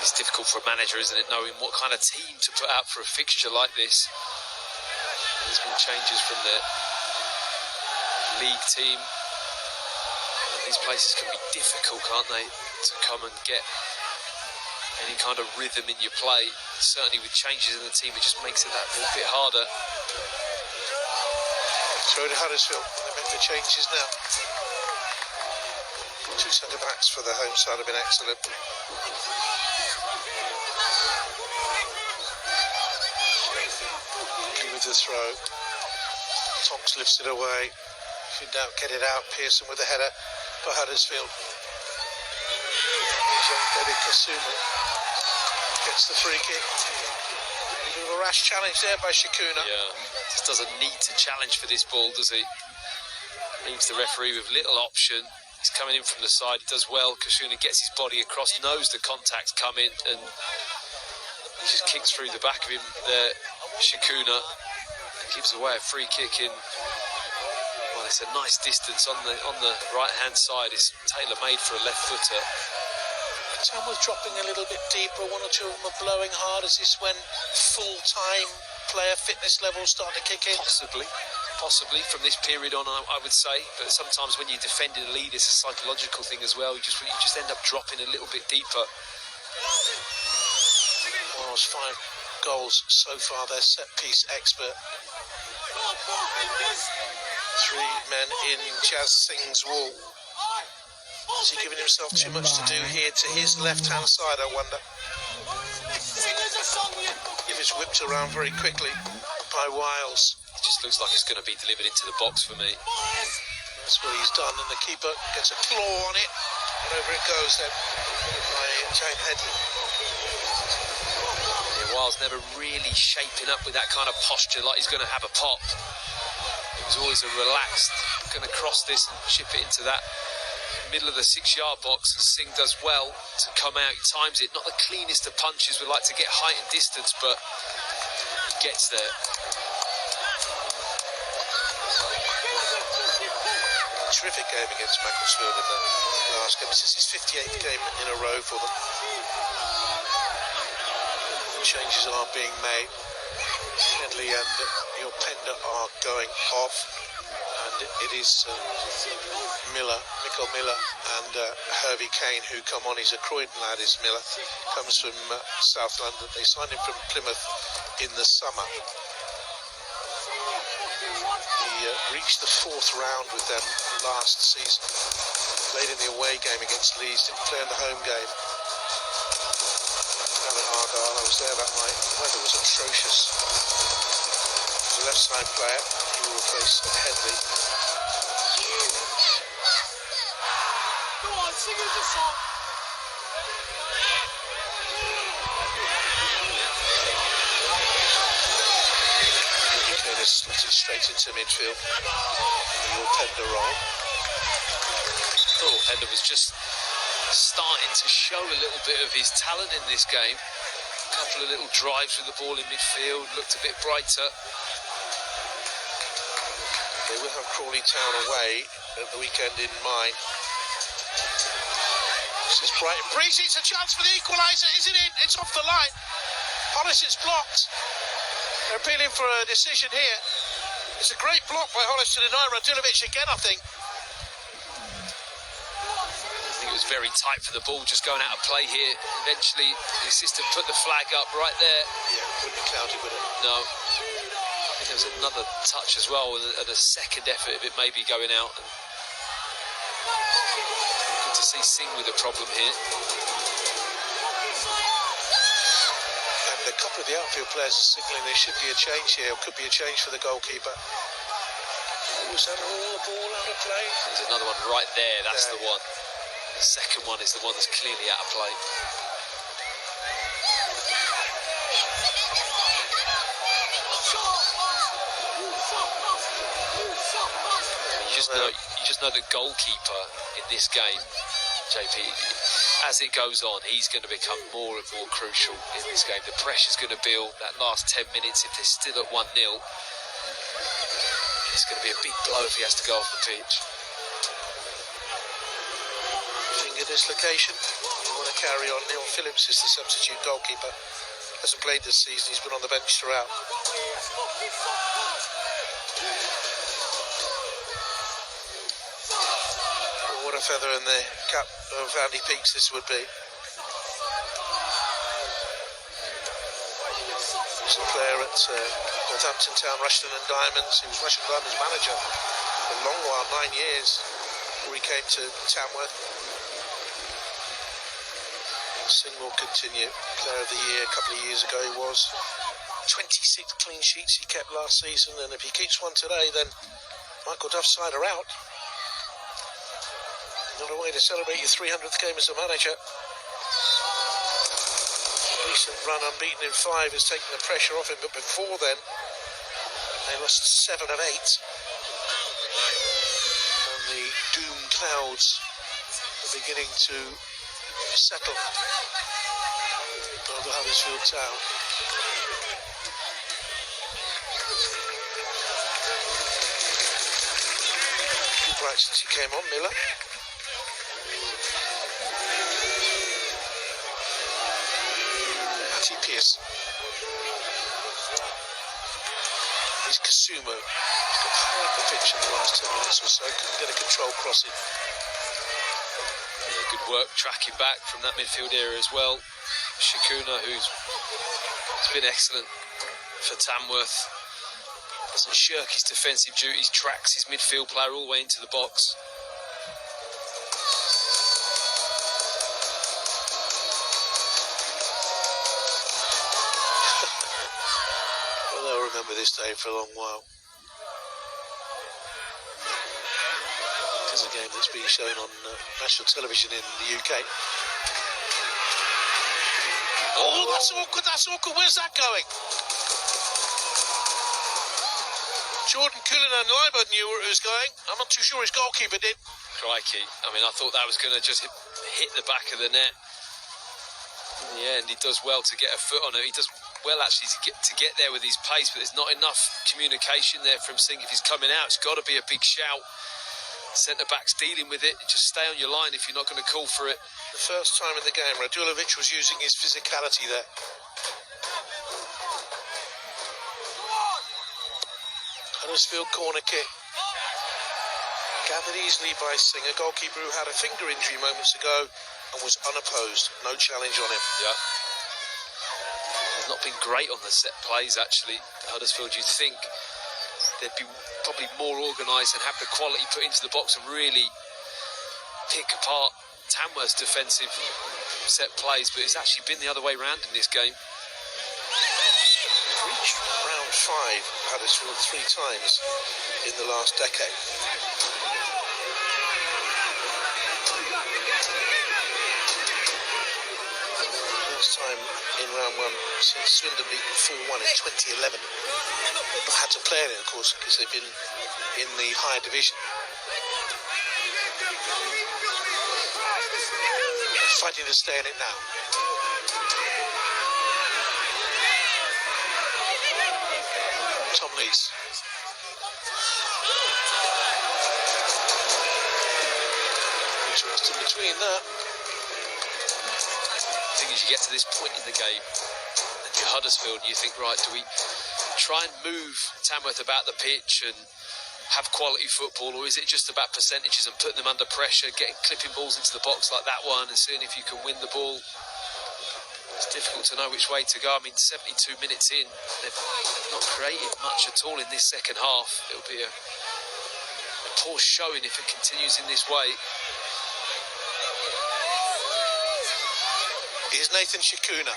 It's difficult for a manager, isn't it, knowing what kind of team to put out for a fixture like this. There's been changes from the league team. These places can be difficult, can't they, to come and get any kind of rhythm in your play. Certainly with changes in the team, it just makes it that little bit harder. Throw to Huddersfield. They make the changes now. Two centre-backs for the home side have been excellent. With the throw. Tonks lifts it away. If in doubt, get it out. Pearson with the header for Huddersfield. David Kasuma gets the free kick. A bit of a rash challenge there by Shikuna. Yeah, just doesn't need to challenge for this ball, does he? Leaves the referee with little option. He's coming in from the side. He does well. Kasuna gets his body across, knows the contact's coming, and just kicks through the back of him there. Shikuna gives away a free kick in. Well, it's a nice distance on the right-hand side. It's tailor-made for a left footer. Tamworth dropping a little bit deeper. One or two of them are blowing hard. Is this when full-time player fitness levels start to kick in? Possibly from this period on, I would say. But sometimes when you're defending a lead, it's a psychological thing as well. You just end up dropping a little bit deeper. Wales 5 goals so far. They're set-piece expert. 3 men in Jazz Singh's wall. Is he giving himself too much to do here to his left-hand side, I wonder? If it's whipped around very quickly by Wiles. It just looks like it's going to be delivered into the box for me. That's what he's done, and the keeper gets a claw on it, and over it goes then by Jane Headley. Yeah, Wiles never really shaping up with that kind of posture like he's going to have a pop. It was always a relaxed, going to cross this and chip it into that middle of the 6-yard box, and Singh does well to come out. He times it. Not the cleanest of punches. We like to get height and distance, but he gets there. Terrific game against Macclesfield in the last game. This is his 58th game in a row for them. Changes are being made. Headley and your Pender are going off, and it is Michael Miller and Hervey Kane who come on. He's a Croydon lad, is Miller. Comes from South London. They signed him from Plymouth in the summer. He reached the 4th round with them last season. Played in the away game against Leeds, didn't play in the home game. Alan Argyle, I was there that night. The weather was atrocious. The left side player, he will replace Headley. Go on, sing us a song. Kane is slotted straight into midfield. Your Pender on. Thought Pender was just starting to show a little bit of his talent in this game. A couple of little drives with the ball in midfield, looked a bit brighter. They will have Crawley Town away at the weekend in mind. This is Brighton. Breezy, it's a chance for the equaliser, isn't it? It's off the line. Hollis is blocked. They're appealing for a decision here. It's a great block by Hollis to deny Radulovic again, I think. I think it was very tight for the ball, just going out of play here. Eventually, the assistant put the flag up right there. Yeah, wouldn't be clouded with it. No. I think there was another touch as well, and a second effort of it maybe going out. Good to see Singh with a problem here. And a couple of the outfield players are signalling there should be a change here, or could be a change for the goalkeeper. Was that all the ball out of play? There's another one right there, that's the one. The second one is the one that's clearly out of play. You just know the goalkeeper in this game, JP, as it goes on, he's going to become more and more crucial in this game. The pressure's going to build. That last 10 minutes, if they're still at 1-0, it's going to be a big blow if he has to go off the pitch. Finger dislocation. You want to carry on. Neil Phillips is the substitute goalkeeper. Hasn't played this season, he's been on the bench throughout. Oh, what a feather in the cap of Andy Peaks this would be. He's a player at Northampton Town, Rushden and Diamonds. He was Rushden Diamonds manager for a long while, 9 years, before he came to Tamworth. Singh will continue. Player of the year a couple of years ago he was. 26 clean sheets he kept last season, and if he keeps one today, then Michael Duff's side are out. Not a way to celebrate your 300th game as a manager. Recent run unbeaten in 5 has taken the pressure off him, but before then they lost 7 of 8, and the doom clouds are beginning to settle over Huddersfield Town. Right since he came on, Miller. Matty Pearce. He's Kasumo. He's got half the pitch in the last 10 minutes or so. Couldn't get a control crossing. Yeah, good work tracking back from that midfield area as well. Shakuna, who's been excellent for Tamworth. Doesn't shirk his defensive duties, tracks his midfield player all the way into the box. Well, they'll remember this day for a long while. It is a game that's being shown on national television in the UK. Oh, that's awkward, where's that going? Jordan Cullen and Leiber knew where it was going. I'm not too sure his goalkeeper did. Crikey. I mean, I thought that was going to just hit the back of the net. In the end, he does well to get a foot on it. He does well, actually, to get there with his pace, but there's not enough communication there from Singh. If he's coming out, it's got to be a big shout. Centre-back's dealing with it. Just stay on your line if you're not going to call for it. The first time in the game, Radulovic was using his physicality there. Huddersfield corner kick. Gathered easily by Singh, a goalkeeper who had a finger injury moments ago and was unopposed. No challenge on him. Yeah. They've not been great on the set plays, actually. Huddersfield, you'd think they'd be probably more organised and have the quality put into the box and really pick apart Tamworth's defensive set plays, but it's actually been the other way round in this game. Reached round 5, Huddersfield 3 times in the last decade. First time in round 1 since Swindon beat 4-1 in 2011. But had to play in it, of course, because they've been in the higher division. Fighting to stay in it now. Tom Lees. Just in between that. The thing is, you get to this point in the game, and you're Huddersfield, and you think, right, do we try and move Tamworth about the pitch and have quality football, or is it just about percentages and putting them under pressure, clipping balls into the box like that one and seeing if you can win the ball? It's difficult to know which way to go. I mean, 72 minutes in, they've not created much at all in this second half. It'll be a poor showing if it continues in this way. Here's Nathan Shakuna.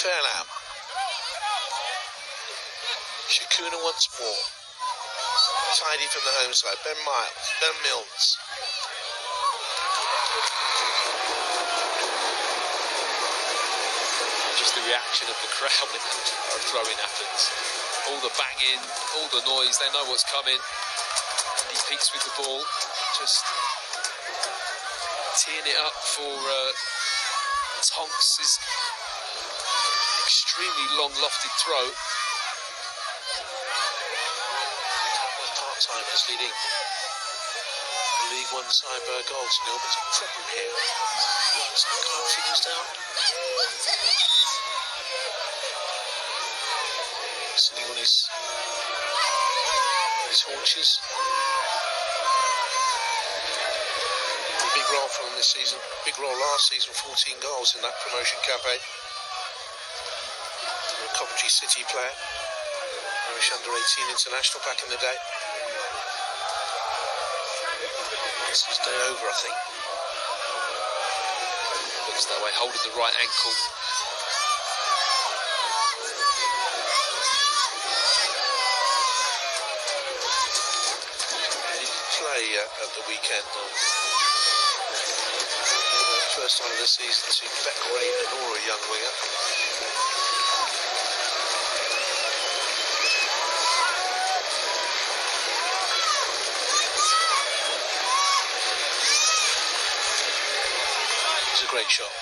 Fell out. Shakuna once more. Tidy from the home side. Ben Mills. Just the reaction of the crowd when the throwing happens. All the banging, all the noise, they know what's coming. And he peaks with the ball, just teeing it up for Tonks' extremely long lofted throw. Part-time is leading the league won side by a goal to nil, but there's a problem here. Once the clock figures down. Sitting on his haunches. A big role for him this season. Big role last season, 14 goals in that promotion campaign. A Coventry City player. Irish under-18 international back in the day. It's his day over, I think. Looks that way, holding the right ankle. He didn't play at the weekend. First time of the season to Beckway and or a young winger. It's a great shot.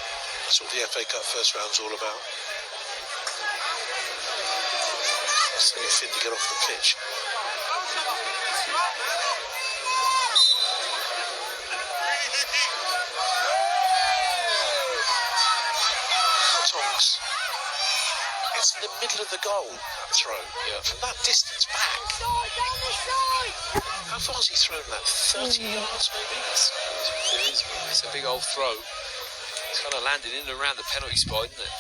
That's what the FA Cup first round's all about. Sending Finn to get off the pitch. Tonks. It's in the middle of the goal, that throw. Yeah. From that distance back. How far has he thrown that? 30 yards maybe? It's a big old throw. It's kind of landed in and around the penalty spot, isn't it?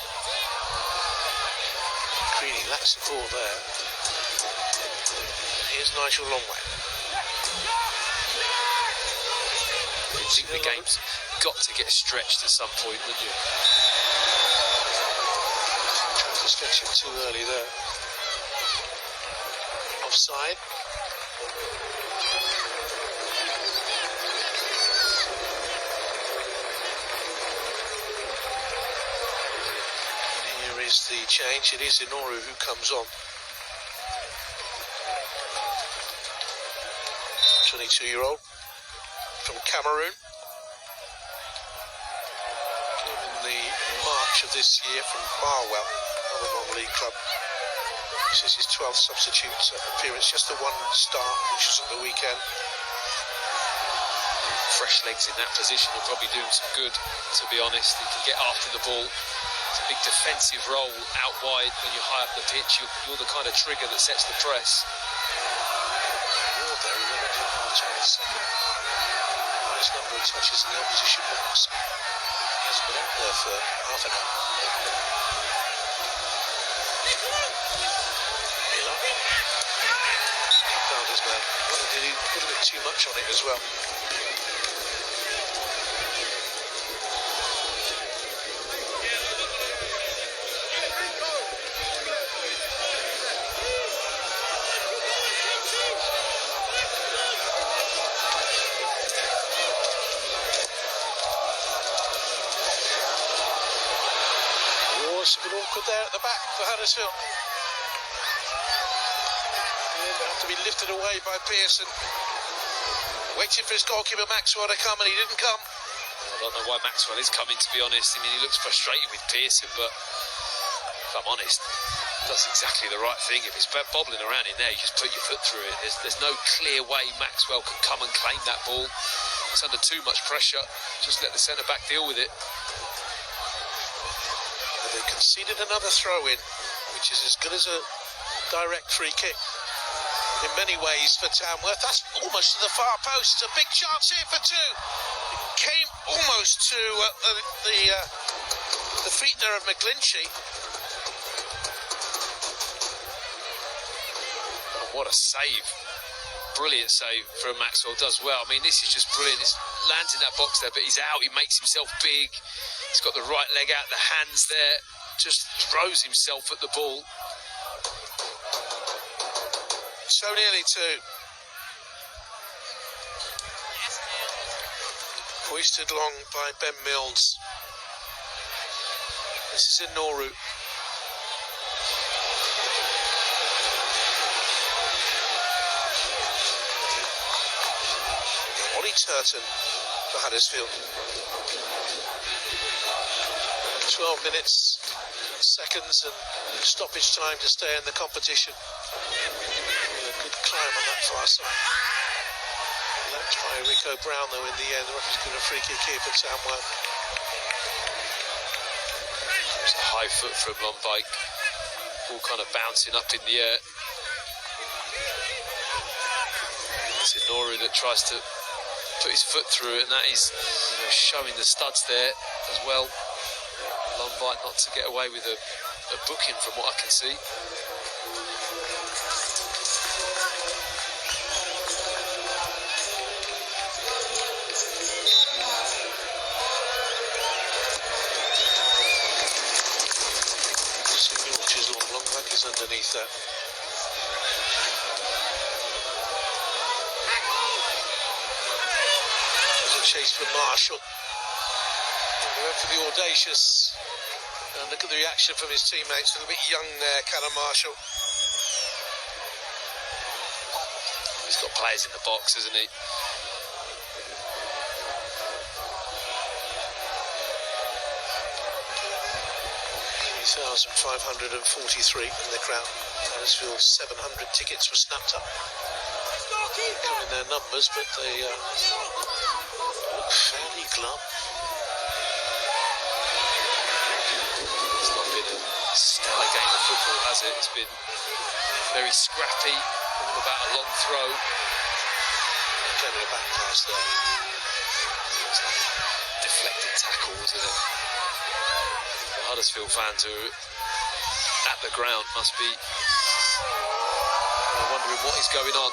Creedy, that's the ball there. Here's Nigel Longway. I think the game's got to get stretched at some point, wouldn't you? Trying to stretch him too early there. Offside. Here is the change. It is Inoru who comes on. 22-year-old from Cameroon. Came in the March of this year from Barwell, another non-league club. This is his 12th substitute appearance, just the one start, which was at the weekend. Fresh legs in that position will probably do him some good, to be honest. He can get after the ball. It's a big defensive role out wide when you're high up the pitch. You're the kind of trigger that sets the press. Ward there, 11 yards on his second. Highest number of touches in the opposition box. He hasn't been out there for half an hour. Miller. Found his man. Did he put a bit too much on it as well? A bit awkward there at the back for Huddersfield. They have to be lifted away by Pearson. Waiting for his goalkeeper Maxwell to come, and he didn't come. I don't know why Maxwell is coming, to be honest. I mean, he looks frustrated with Pearson, but if I'm honest, does exactly the right thing. If it's bobbling around in there, you just put your foot through it. There's no clear way Maxwell can come and claim that ball. It's under too much pressure. Just let the centre-back deal with it. They've conceded another throw-in, which is as good as a direct free kick in many ways for Tamworth. That's almost to the far post. It's a big chance here for two. It came almost to the feet there of McGlinchey. Oh, what a save. Brilliant save from Maxwell, does well. I mean, this is just brilliant. It lands in that box there, but he's out. He makes himself big. He's got the right leg out, the hands there. Just throws himself at the ball. So nearly two. Hoisted long by Ben Mills. This is Inoru. Ollie Turton for Huddersfield. 12 minutes, seconds and stoppage time to stay in the competition. A good climb on that far side. Let By Rico Brown, though, in the end, the referee's given a free kick here for Tamworth. It's a high foot from Lombike, all kind of bouncing up in the air. It's Inori that tries to put his foot through it, and that is, showing the studs there as well. Lombike not to get away with a booking from what I can see. Underneath that. There's a chase for Marshall. They went for the audacious. And look at the reaction from his teammates. A little bit young there, Callum Marshall. He's got players in the box, hasn't he? 3,543 in the crowd. Huddersfield 700 tickets were snapped up. Come in their numbers, but they look fairly glum. It's not been a stellar game of football, has it? It's been very scrappy, all about a long throw. Plenty of back pass there. It's like deflected tackle, isn't it? Huddersfield fans who are at the ground must be wondering what is going on.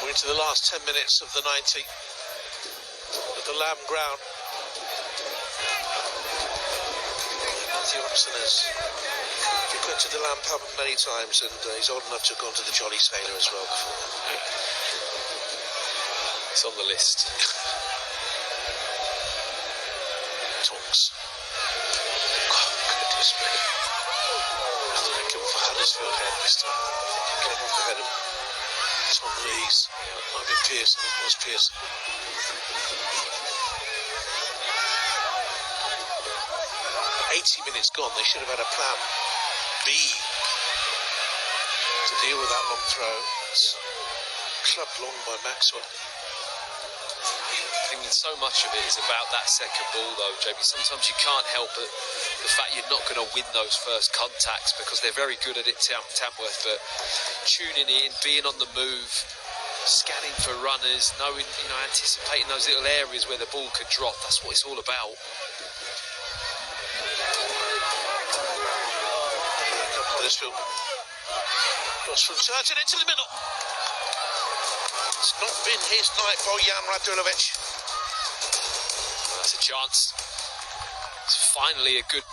We're into the last 10 minutes of the 90 at the Lamb ground. Robson has frequented the Lamb pub many times, and he's old enough to have gone to the Jolly Sailor as well before. It's on the list. Tonks. Oh, goodness me. I thought I'd come for Huddersfield head this time. Came off the head of Tom Lees. Might have been Pearson. It was Pearson. 80 minutes gone, they should have had a plan B to deal with that long throw. It's clubbed long by Maxwell. I think so much of it is about that second ball, though, JB. Sometimes you can't help it, the fact you're not going to win those first contacts, because they're very good at it, Tamworth, but tuning in, being on the move, scanning for runners, knowing, anticipating those little areas where the ball could drop. That's what it's all about. Huddersfield. Cross from Turton into the middle. It's not been his night, Bojan Radulovic. That's a chance. It's finally a good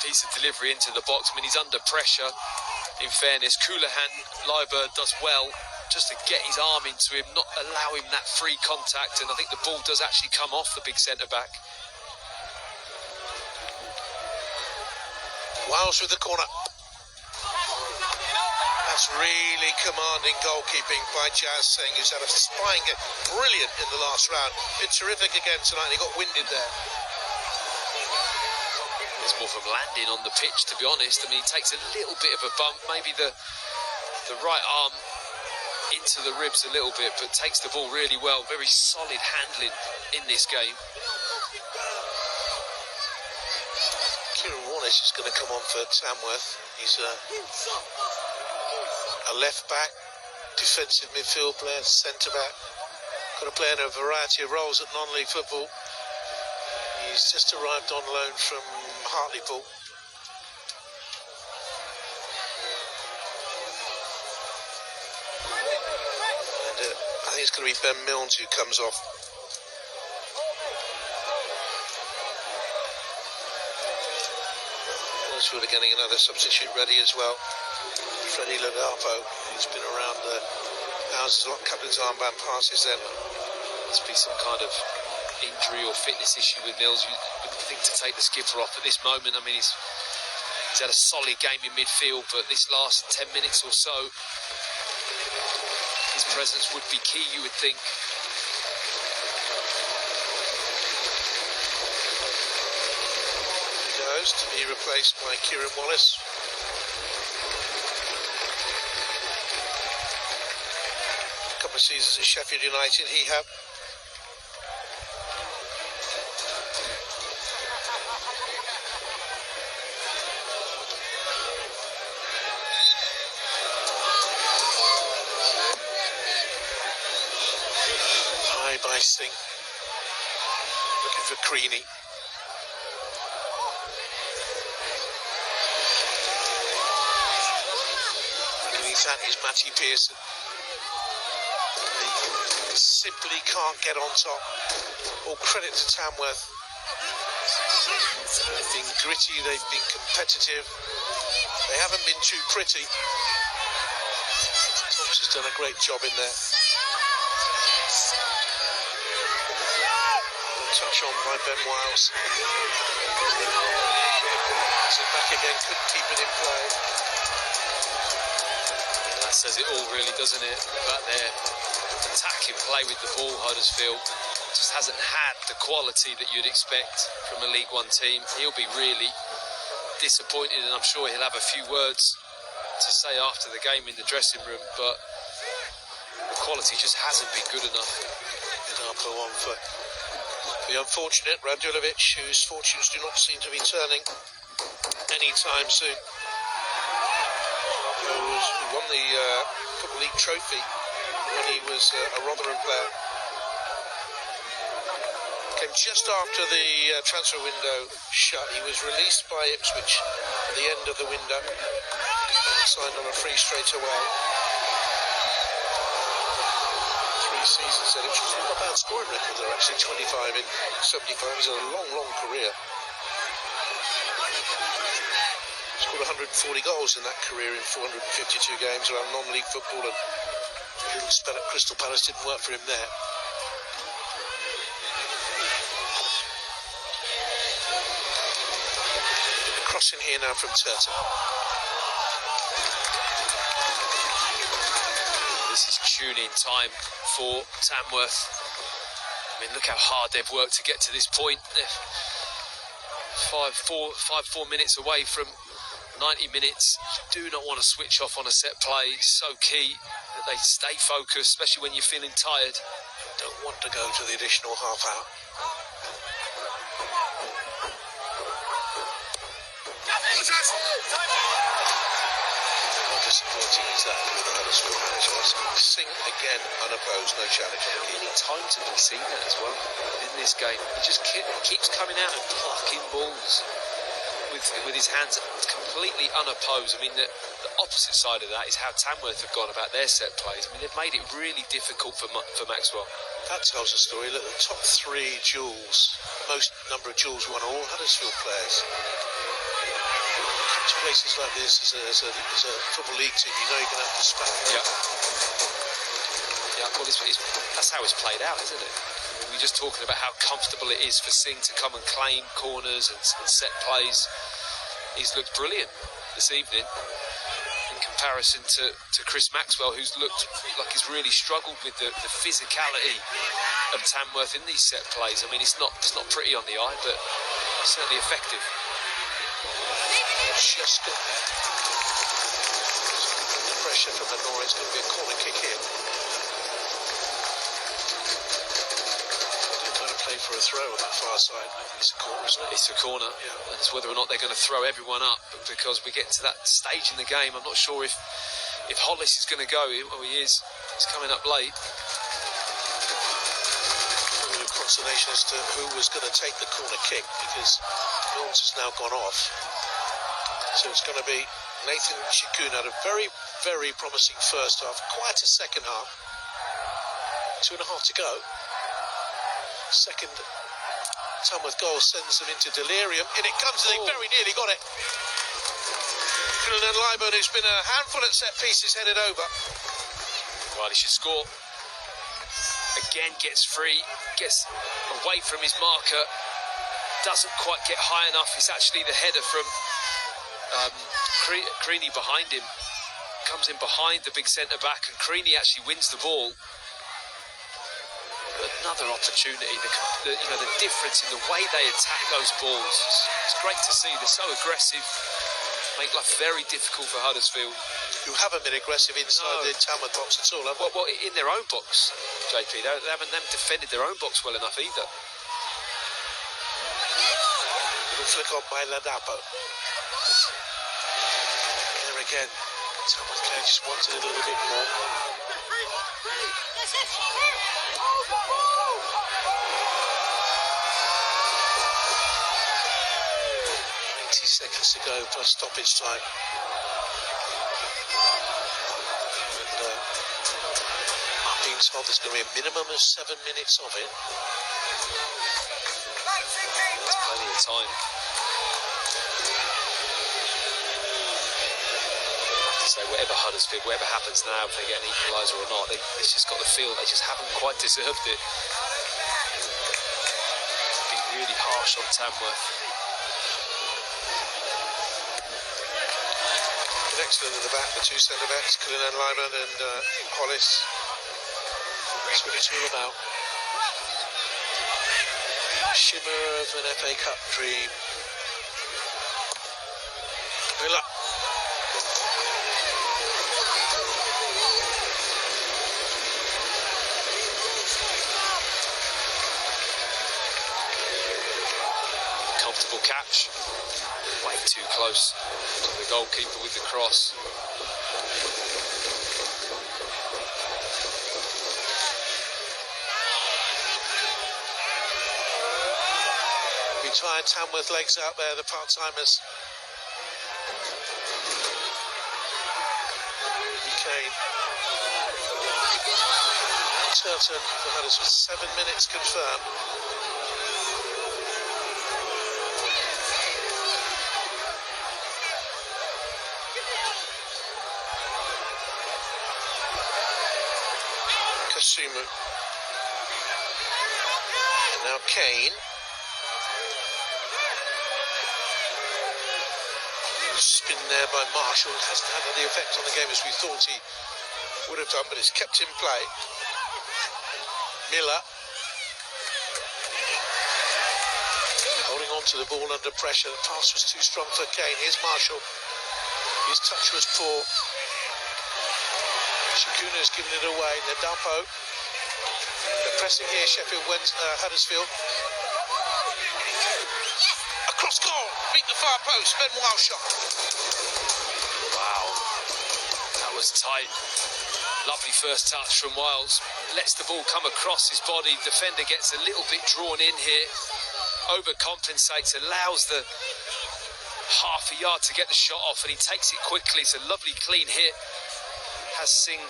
piece of delivery into the box. I mean, he's under pressure. In fairness, Coonahan Liebert does well just to get his arm into him, not allow him that free contact, and I think the ball does actually come off the big centre-back. Wiles with the corner. That's really commanding goalkeeping by Jazz Singh, who's had a spine game. Brilliant in the last round. Been terrific again tonight. He got winded there. It's more from landing on the pitch, to be honest. I mean, he takes a little bit of a bump, maybe the right arm into the ribs a little bit, but takes the ball really well. Very solid handling in this game. Kieran Wallace is going to come on for Tamworth. He's a left back, defensive midfield player, centre back. Got to play in a variety of roles at non-league football. He's just arrived on loan from Hartlepool. And I think it's going to be Ben Milnes who comes off. Huddersfield are getting another substitute ready as well. Freddie Ladapo, who's been around the houses a lot, couple of armband passes then. Must be some kind of injury or fitness issue with Mills. You would think to take the skipper off at this moment. I mean, he's had a solid game in midfield, but this last 10 minutes or so, his presence would be key, you would think. proposed to be replaced by Kieran Wallace. A couple of seasons at Sheffield United he had. High by Singh. Looking for Creaney. That is Matty Pearson. They simply can't get on top. All credit to Tamworth. They've been gritty, they've been competitive. They haven't been too pretty. Thomas has done a great job in there. Touch on by Ben Wiles. Back again, couldn't keep it in play. That says it all, really, doesn't it? About their attacking play with the ball, Huddersfield just hasn't had the quality that you'd expect from a League One team. He'll be really disappointed, and I'm sure he'll have a few words to say after the game in the dressing room, but the quality just hasn't been good enough. Darko on for the unfortunate Radulovic, whose fortunes do not seem to be turning anytime soon. Who won the Football League trophy when he was a Rotherham player. Came just after the transfer window shut. He was released by Ipswich at the end of the window and signed on a free straight away. 3 seasons at Ipswich. Not a bad scoring record there, actually. 25 in 75. He's had a long career. Scored 140 goals in that career in 452 games around non-league football, and a little spell at Crystal Palace didn't work for him there. The crossing here now from Turton. This is tune-in time for Tamworth. I mean, look how hard they've worked to get to this point. They're 4 minutes away from 90 minutes. Do not want to switch off on a set play. It's so key that they stay focused, especially when you're feeling tired. Don't want to go to the additional half hour. How disappointing is that with the Huddersfield manager? Singh again unopposed, no challenge on the key. Many times have we seen that as well in this game? He just keeps coming out and plucking balls with his hands completely unopposed. I mean, the opposite side of that is how Tamworth have gone about their set plays. I mean, they've made it really difficult for Maxwell. That tells a story. Look, the top 3 duels, most number of duels won, are all Huddersfield players. Come to places like this as a Football League team, you know you're going to have to spat. Yeah, well, that's how it's played out, isn't it? We're just talking about how comfortable it is for Singh to come and claim corners and set plays. He's looked brilliant this evening in comparison to Chris Maxwell, who's looked like he's really struggled with the physicality of Tamworth in these set plays. I mean, it's not pretty on the eye, but certainly effective. Just got there. Under pressure from the Norwich. It's going to be a corner kick here. For a throw on that far side. It's a corner, isn't it? It's a corner. Yeah. It's whether or not they're going to throw everyone up, because we get to that stage in the game. I'm not sure if Hollis is going to go. Oh, he is. He's coming up late. A little consternation as to who was going to take the corner kick, because Milnes has now gone off. So it's going to be Nathan Shikun. Had a very, very promising first half. Quite a second half. 2.5 to go. Second Tamworth goal sends them into delirium. In it comes, and they very nearly got it. And Lyburn, who's been a handful at set pieces, headed over. Well, he should score. Again, gets free, gets away from his marker. Doesn't quite get high enough. It's actually the header from Creaney behind him. Comes in behind the big centre-back, and Creaney actually wins the ball. another opportunity. The difference in the way they attack those balls. It's great to see. They're so aggressive. Make life very difficult for Huddersfield. You haven't been aggressive inside the Tamworth box at all, have you? Well, in their own box, JP. They haven't defended their own box well enough either. Little flick on by Ladapo. There again, Tamworth player just wanted a little bit more. 80 seconds to go plus stoppage time. And I'm being told there's going to be a minimum of 7 minutes of it. That's plenty of time. I have to say, whatever Huddersfield, whatever happens now, if they get an equaliser or not, it's just got the feel they just haven't quite deserved it. Been really harsh on Tamworth. Excellent in the back, the two centre-backs, Cullinan Lyman and Hollis. That's what it's all about. Shimmer of an FA Cup dream. Miller. Comfortable catch. Way too close to the goalkeeper with the cross. We tired Tamworth legs out there, the part-timers. Kane. Turton for Huddersfield. 7 minutes confirmed. Kasumu. And now Kane. Spin there by Marshall. Hasn't had the effect on the game as we thought he would have done, but it's kept in play. Miller. Holding on to the ball under pressure. The pass was too strong for Kane. Here's Marshall. His touch was poor. Shakuna's given it away. Nadapo. They're pressing here. Sheffield Huddersfield. Across goal. Beat the far post. Ben Wild shot. Wow. That was tight. Lovely first touch from Wiles. Lets the ball come across his body. Defender gets a little bit drawn in here. Overcompensates. Allows the half a yard to get the shot off, and he takes it quickly. It's a lovely clean hit. Has Singh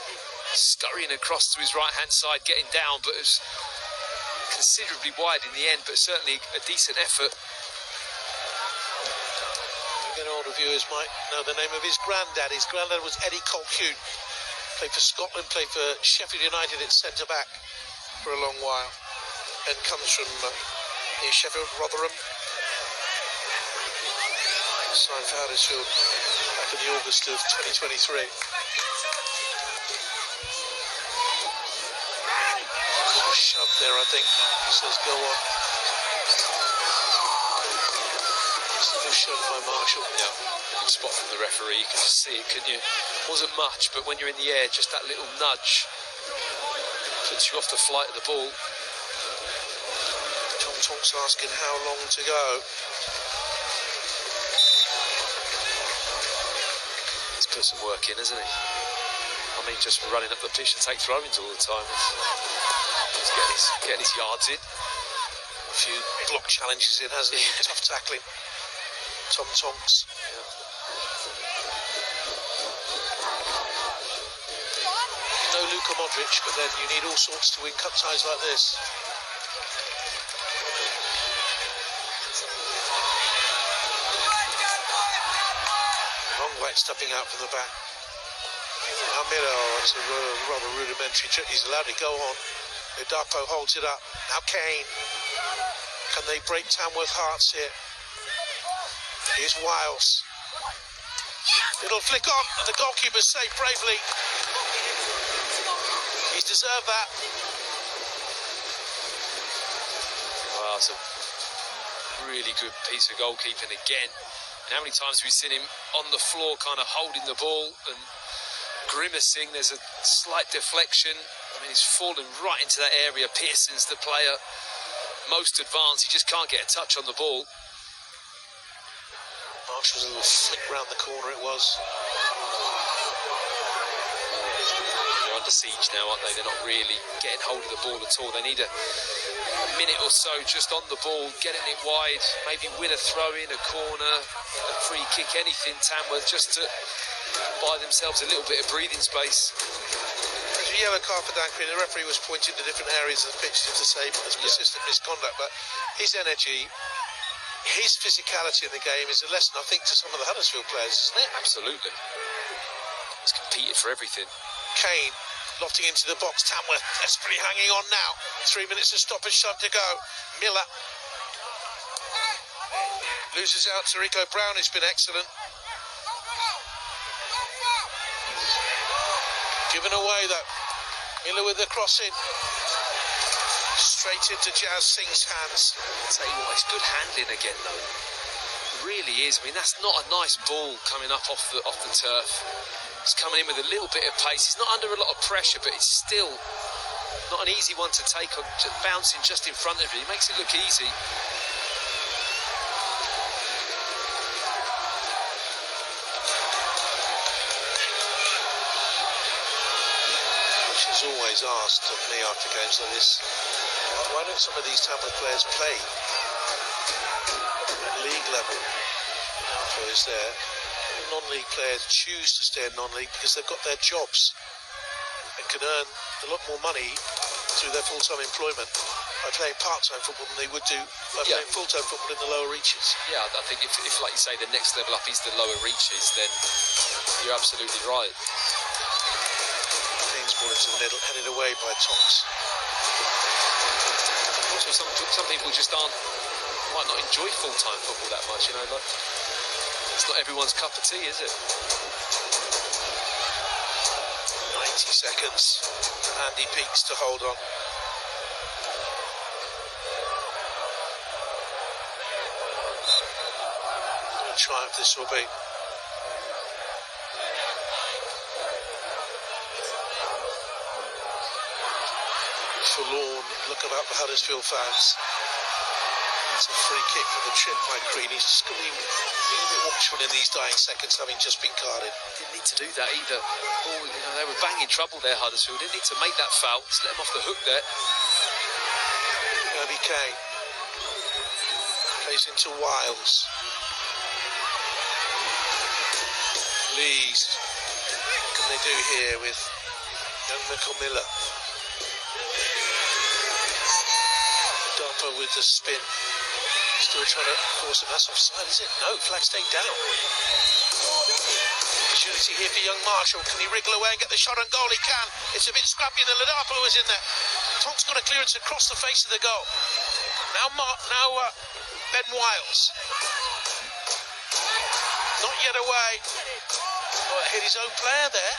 scurrying across to his right-hand side, getting down, but it was considerably wide in the end, but certainly a decent effort. Again, older viewers might know the name of his granddad. His granddad was Eddie Colquhoun. Played for Scotland, played for Sheffield United at centre-back for a long while. And comes from near Sheffield, Rotherham. Signed for Huddersfield back in the August of 2023. Shove there, I think. He says, go on. Still shoved by Marshall. Yeah, good spot from the referee. You can just see it, couldn't you? Wasn't much, but when you're in the air, just that little nudge puts you off the flight of the ball. Tom Tonks asking how long to go. He's put some work in, hasn't he? I mean, just running up the pitch and take throw-ins all the time. He's getting his yards in. A few block challenges in, hasn't he? Tough tackling. Tom Tonks. Yeah. No Luka Modric, but then you need all sorts to win cup ties like this. Long way stepping out from the back. Hamida, it's a rather rudimentary trick. He's allowed to go on. Nadapo holds it up. Now Kane. Can they break Tamworth hearts here? Here's Wiles. It'll flick on, and the goalkeeper saved bravely. He's deserved that. really good piece of goalkeeping again. And how many times have we seen him on the floor kind of holding the ball and grimacing? There's a slight deflection. I mean, he's fallen right into that area. Pearson's the player most advanced. He just can't get a touch on the ball. Marshall's a little flick round the corner it was. They're under siege now, aren't they? They're not really getting hold of the ball at all. They need a minute or so just on the ball, getting it wide, maybe win a throw-in, a corner, a free kick, anything, Tamworth, just to buy themselves a little bit of breathing space. There's a yellow card for Dan Green. The referee was pointing to different areas of the pitch to say there's persistent misconduct, but his energy, his physicality in the game is a lesson, I think, to some of the Huddersfield players, isn't it? Absolutely. He's competed for everything. Kane lofting into the box. Tamworth desperately hanging on now. 3 minutes of stoppage time to go. Miller loses out to Rico Brown, who's been excellent. Given away though. Miller with the crossing. Straight into Jazz Singh's hands. I'll tell you what, it's good handling again though. It really is. I mean, that's not a nice ball coming up off the turf. He's coming in with a little bit of pace. He's not under a lot of pressure, but it's still not an easy one to take on, just bouncing just in front of you. He makes it look easy. Which is always asked of me after games like this, why don't some of these Tamworth players play at league level? Alpha is there. Non-league players choose to stay in non-league because they've got their jobs and can earn a lot more money through their full-time employment by playing part-time football than they would do by playing full-time football in the lower reaches. Yeah, I think if, like you say, the next level up is the lower reaches, then you're absolutely right. King's ball into the middle, headed away by Tonks. Also, some people just might not enjoy full-time football that much, you know, like, it's not everyone's cup of tea, is it? 90 seconds. Andy Peaks to hold on. What a triumph this will be. Forlorn look about the Huddersfield fans. It's a free kick for the trip by Green. He's just going to be a bit watchful in these dying seconds, having just been carded. Didn't need to do that either. Oh, you know, they were banging trouble there, Huddersfield. Didn't need to make that foul. Just let them off the hook there. Herbie Kane plays into Wiles. Lees. What can they do here with young Michael Miller? Dumper with the spin. Still trying to force him. That's offside, is it? No, flag stayed down. Opportunity here for young Marshall. Can he wriggle away and get the shot on goal? He can. It's a bit scrappy. The Ladapo is in there. Tonk's got a clearance across the face of the goal. Now Ben Wiles. Not yet away. Oh, hit his own player there.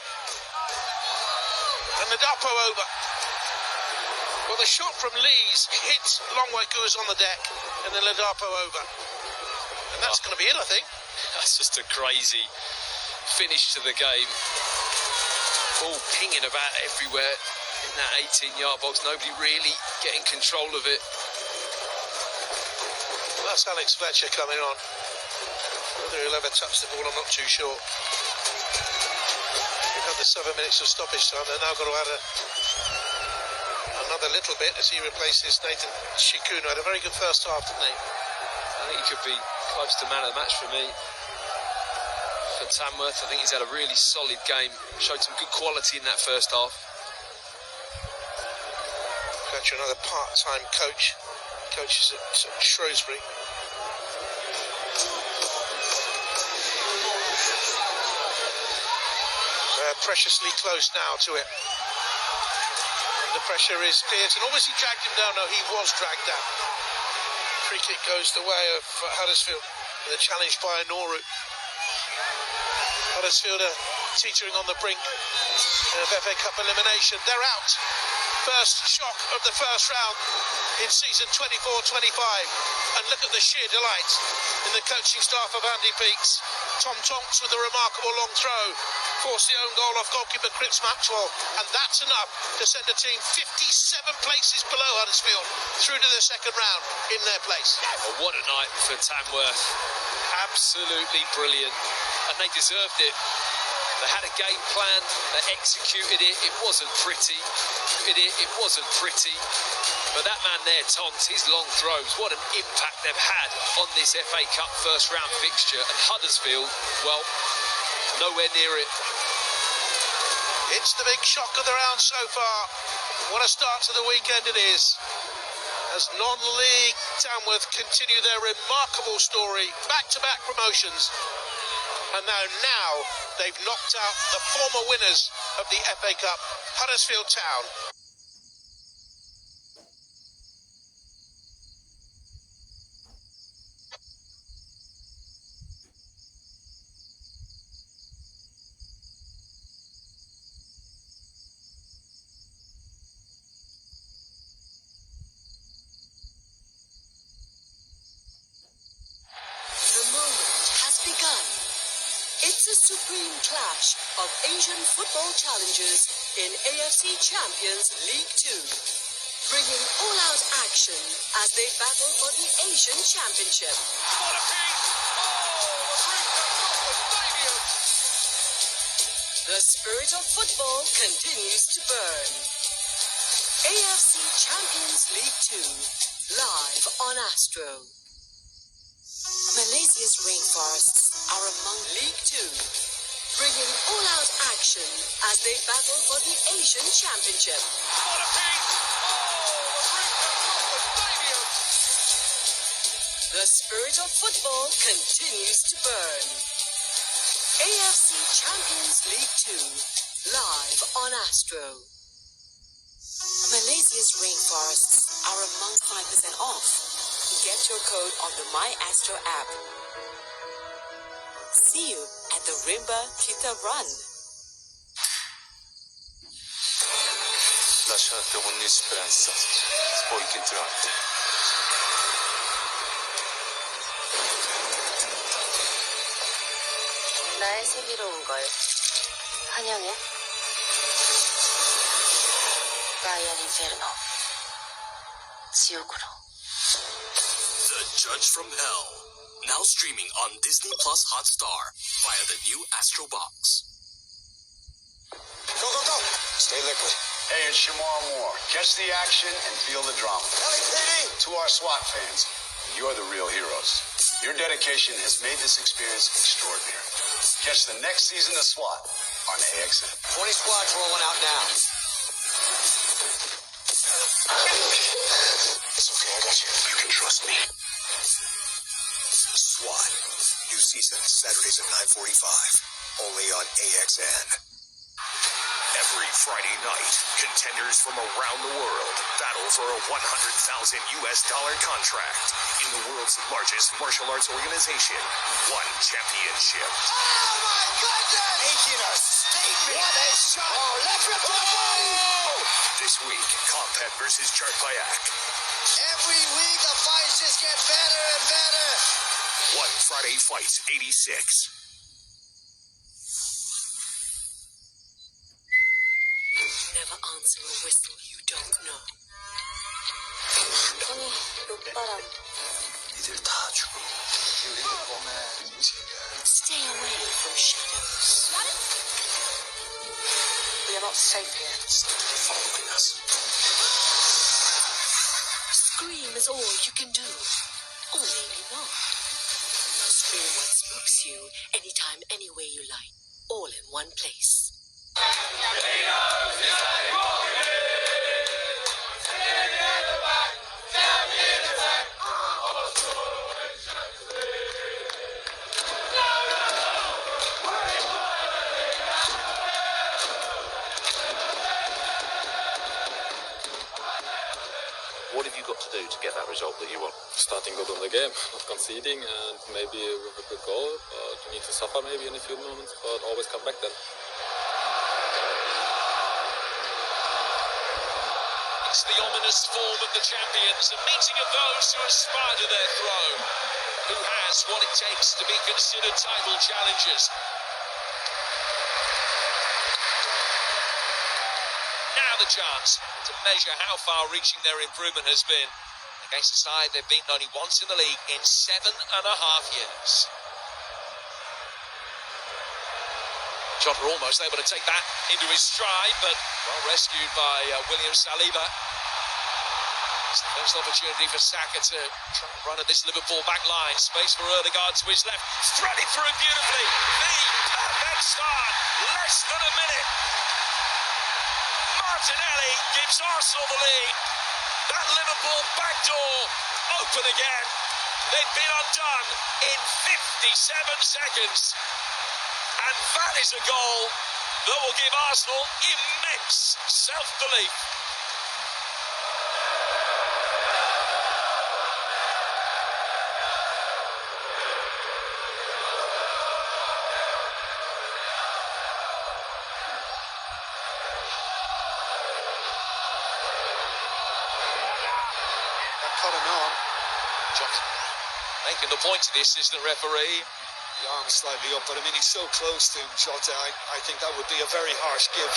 And Ladapo over. Well, the shot from Lees hit Longwake, who was on the deck, and then Ladapo over. And that's going to be it, I think. That's just a crazy finish to the game. Ball pinging about everywhere in that 18-yard box. Nobody really getting control of it. That's Alex Fletcher coming on. Whether he'll ever touch the ball, I'm not too sure. We've had the 7 minutes of stoppage time. They're now going to add another little bit as he replaces Nathan Shikuno. Had a very good first half, didn't he? I think he could be close to man of the match for me. For Tamworth, I think he's had a really solid game. Showed some good quality in that first half. Fletcher, another part-time coach. Coaches at Shrewsbury. Preciously close now to it. The pressure is Pearson. Almost he dragged him down. No, he was dragged down. Free kick goes the way of Huddersfield. They're challenged by Noru. Huddersfield are teetering on the brink of FA Cup elimination. They're out. First shock of the first round in season 24-25. And look at the sheer delight in the coaching staff of Andy Peaks. Tom Tonks with a remarkable long throw. Forced the own goal off goalkeeper Chris Maxwell. And that's enough to send a team 57 places below Huddersfield through to the second round in their place. Oh, what a night for Tamworth. Absolutely brilliant. And they deserved it. They had a game plan, they executed it, it wasn't pretty. But that man there, Tonks, his long throws, what an impact they've had on this FA Cup first round fixture. And Huddersfield, well, nowhere near it. It's the big shock of the round so far. What a start to the weekend it is. As non-league Tamworth continue their remarkable story, back-to-back promotions. And now they've knocked out the former winners of the FA Cup, Huddersfield Town. The moment has begun. It's a supreme clash of Asian football challengers in AFC Champions League 2, bringing all-out action as they battle for the Asian Championship. The spirit of football continues to burn. AFC Champions League 2, live on Astro. Malaysia's rainforests are among League 2, bringing all-out action as they battle for the Asian Championship. The spirit of football continues to burn. AFC Champions League 2, live on Astro. Malaysia's rainforests are among 5% off. Get your code on the My Astro app. See you at the Rimba Kita Run. Lasciate ogni speranza, poi che entrate. 나의 세계로 온 걸 환영해. 가이언 인페르노. 지옥으로. The Judge from Hell, now streaming on Disney Plus Hotstar via the new Astro Box. Go, go, go! Stay liquid. Hey, it's Shamar Moore. Catch the action and feel the drama. LAPD! To our SWAT fans, you're the real heroes. Your dedication has made this experience extraordinary. Catch the next season of SWAT on AXN. 20 squads rolling out now. It's okay, I got you. You can trust me. SWAT. New season, Saturdays at 9:45. Only on AXN. Every Friday night, contenders from around the world battle for a $100,000 contract in the world's largest martial arts organization, One Championship. Oh my goodness! Making a statement! What a shot! Oh, left rip to the body! This week, Compet versus Chartbayak. Every week the fights just get better and better. One Friday Fights 86. Never answer a whistle you don't know. Stay away from shadows. We are not safe here. They're following us. Scream is all you can do. Or maybe not. Scream what spooks you anytime, anywhere you like. All in one place. What have you got to do to get that result that you want? Starting good on the game, not conceding, and maybe with a good goal. You need to suffer maybe in a few moments, but always come back then. It's the ominous form of the champions, a meeting of those who aspire to their throne, who has what it takes to be considered title challengers. Now the chance to measure how far-reaching their improvement has been against a side they've beaten only once in the league in 7.5 years. Jota almost able to take that into his stride, but well rescued by William Saliba. It's the first opportunity for Saka to try and run at this Liverpool back line. Space for Ødegaard to his left. Threaded through beautifully. The perfect start. Less than a minute. Martinelli gives Arsenal the lead. That Liverpool back door open again. They've been undone in 57 seconds. And that is a goal that will give Arsenal immense self-belief. Jota making the point to the assistant referee. The arm slightly up, but I mean, he's so close to Jota. I think that would be a very harsh give.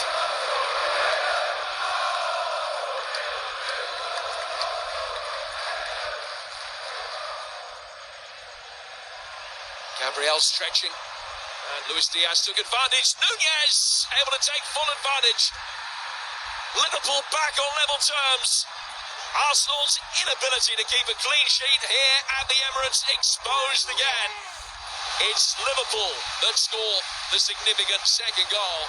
Gabriel stretching, and Luis Diaz took advantage. Nunez able to take full advantage. Liverpool back on level terms. Arsenal's inability to keep a clean sheet here at the Emirates exposed again. It's Liverpool that score the significant second goal.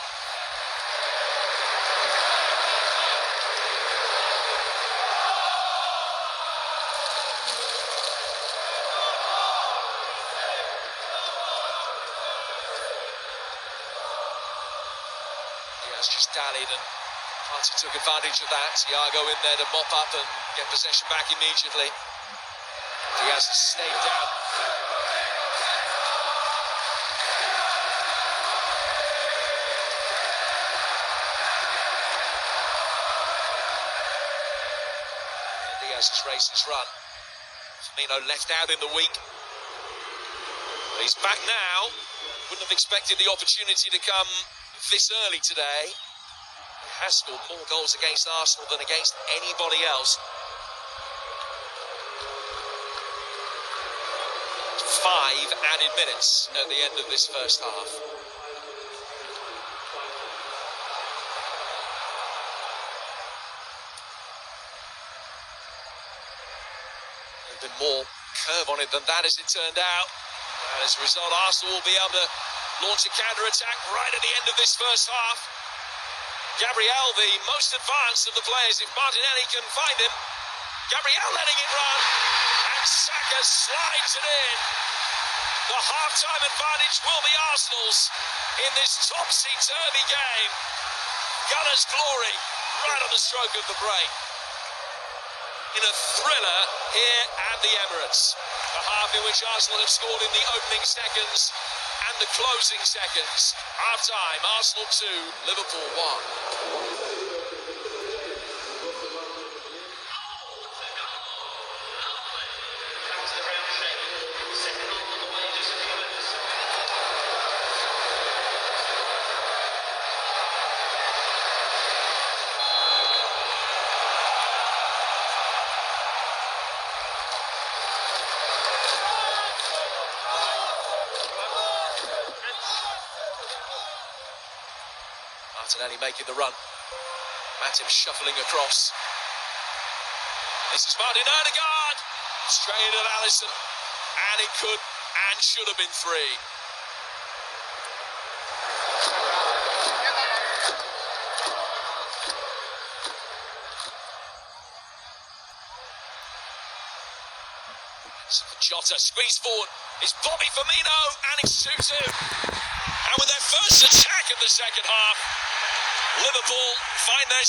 He has just dallied and Party took advantage of that. Thiago in there to mop up and get possession back immediately. Diaz has stayed down. Diaz has raced his run. Firmino left out in the week. But he's back now. Wouldn't have expected the opportunity to come this early today. He has scored more goals against Arsenal than against anybody else. 5 added minutes at the end of this first half. There's been more curve on it than that, as it turned out. And as a result, Arsenal will be able to launch a counter-attack right at the end of this first half. Gabriel, the most advanced of the players, if Martinelli can find him. Gabriel letting it run, and Saka slides it in. The half-time advantage will be Arsenal's in this topsy-turvy game. Gunners' glory right on the stroke of the break. In a thriller here at the Emirates. The half in which Arsenal have scored in the opening seconds and the closing seconds. Half-time, Arsenal 2, Liverpool 1. Martinelli making the run. Matip shuffling across. This is Martin Ødegaard. Straight at Alisson. And it could and should have been 3. Jota squeezed forward. It's Bobby Firmino, and it's 2-2. And with their first attack of the second half, Liverpool find their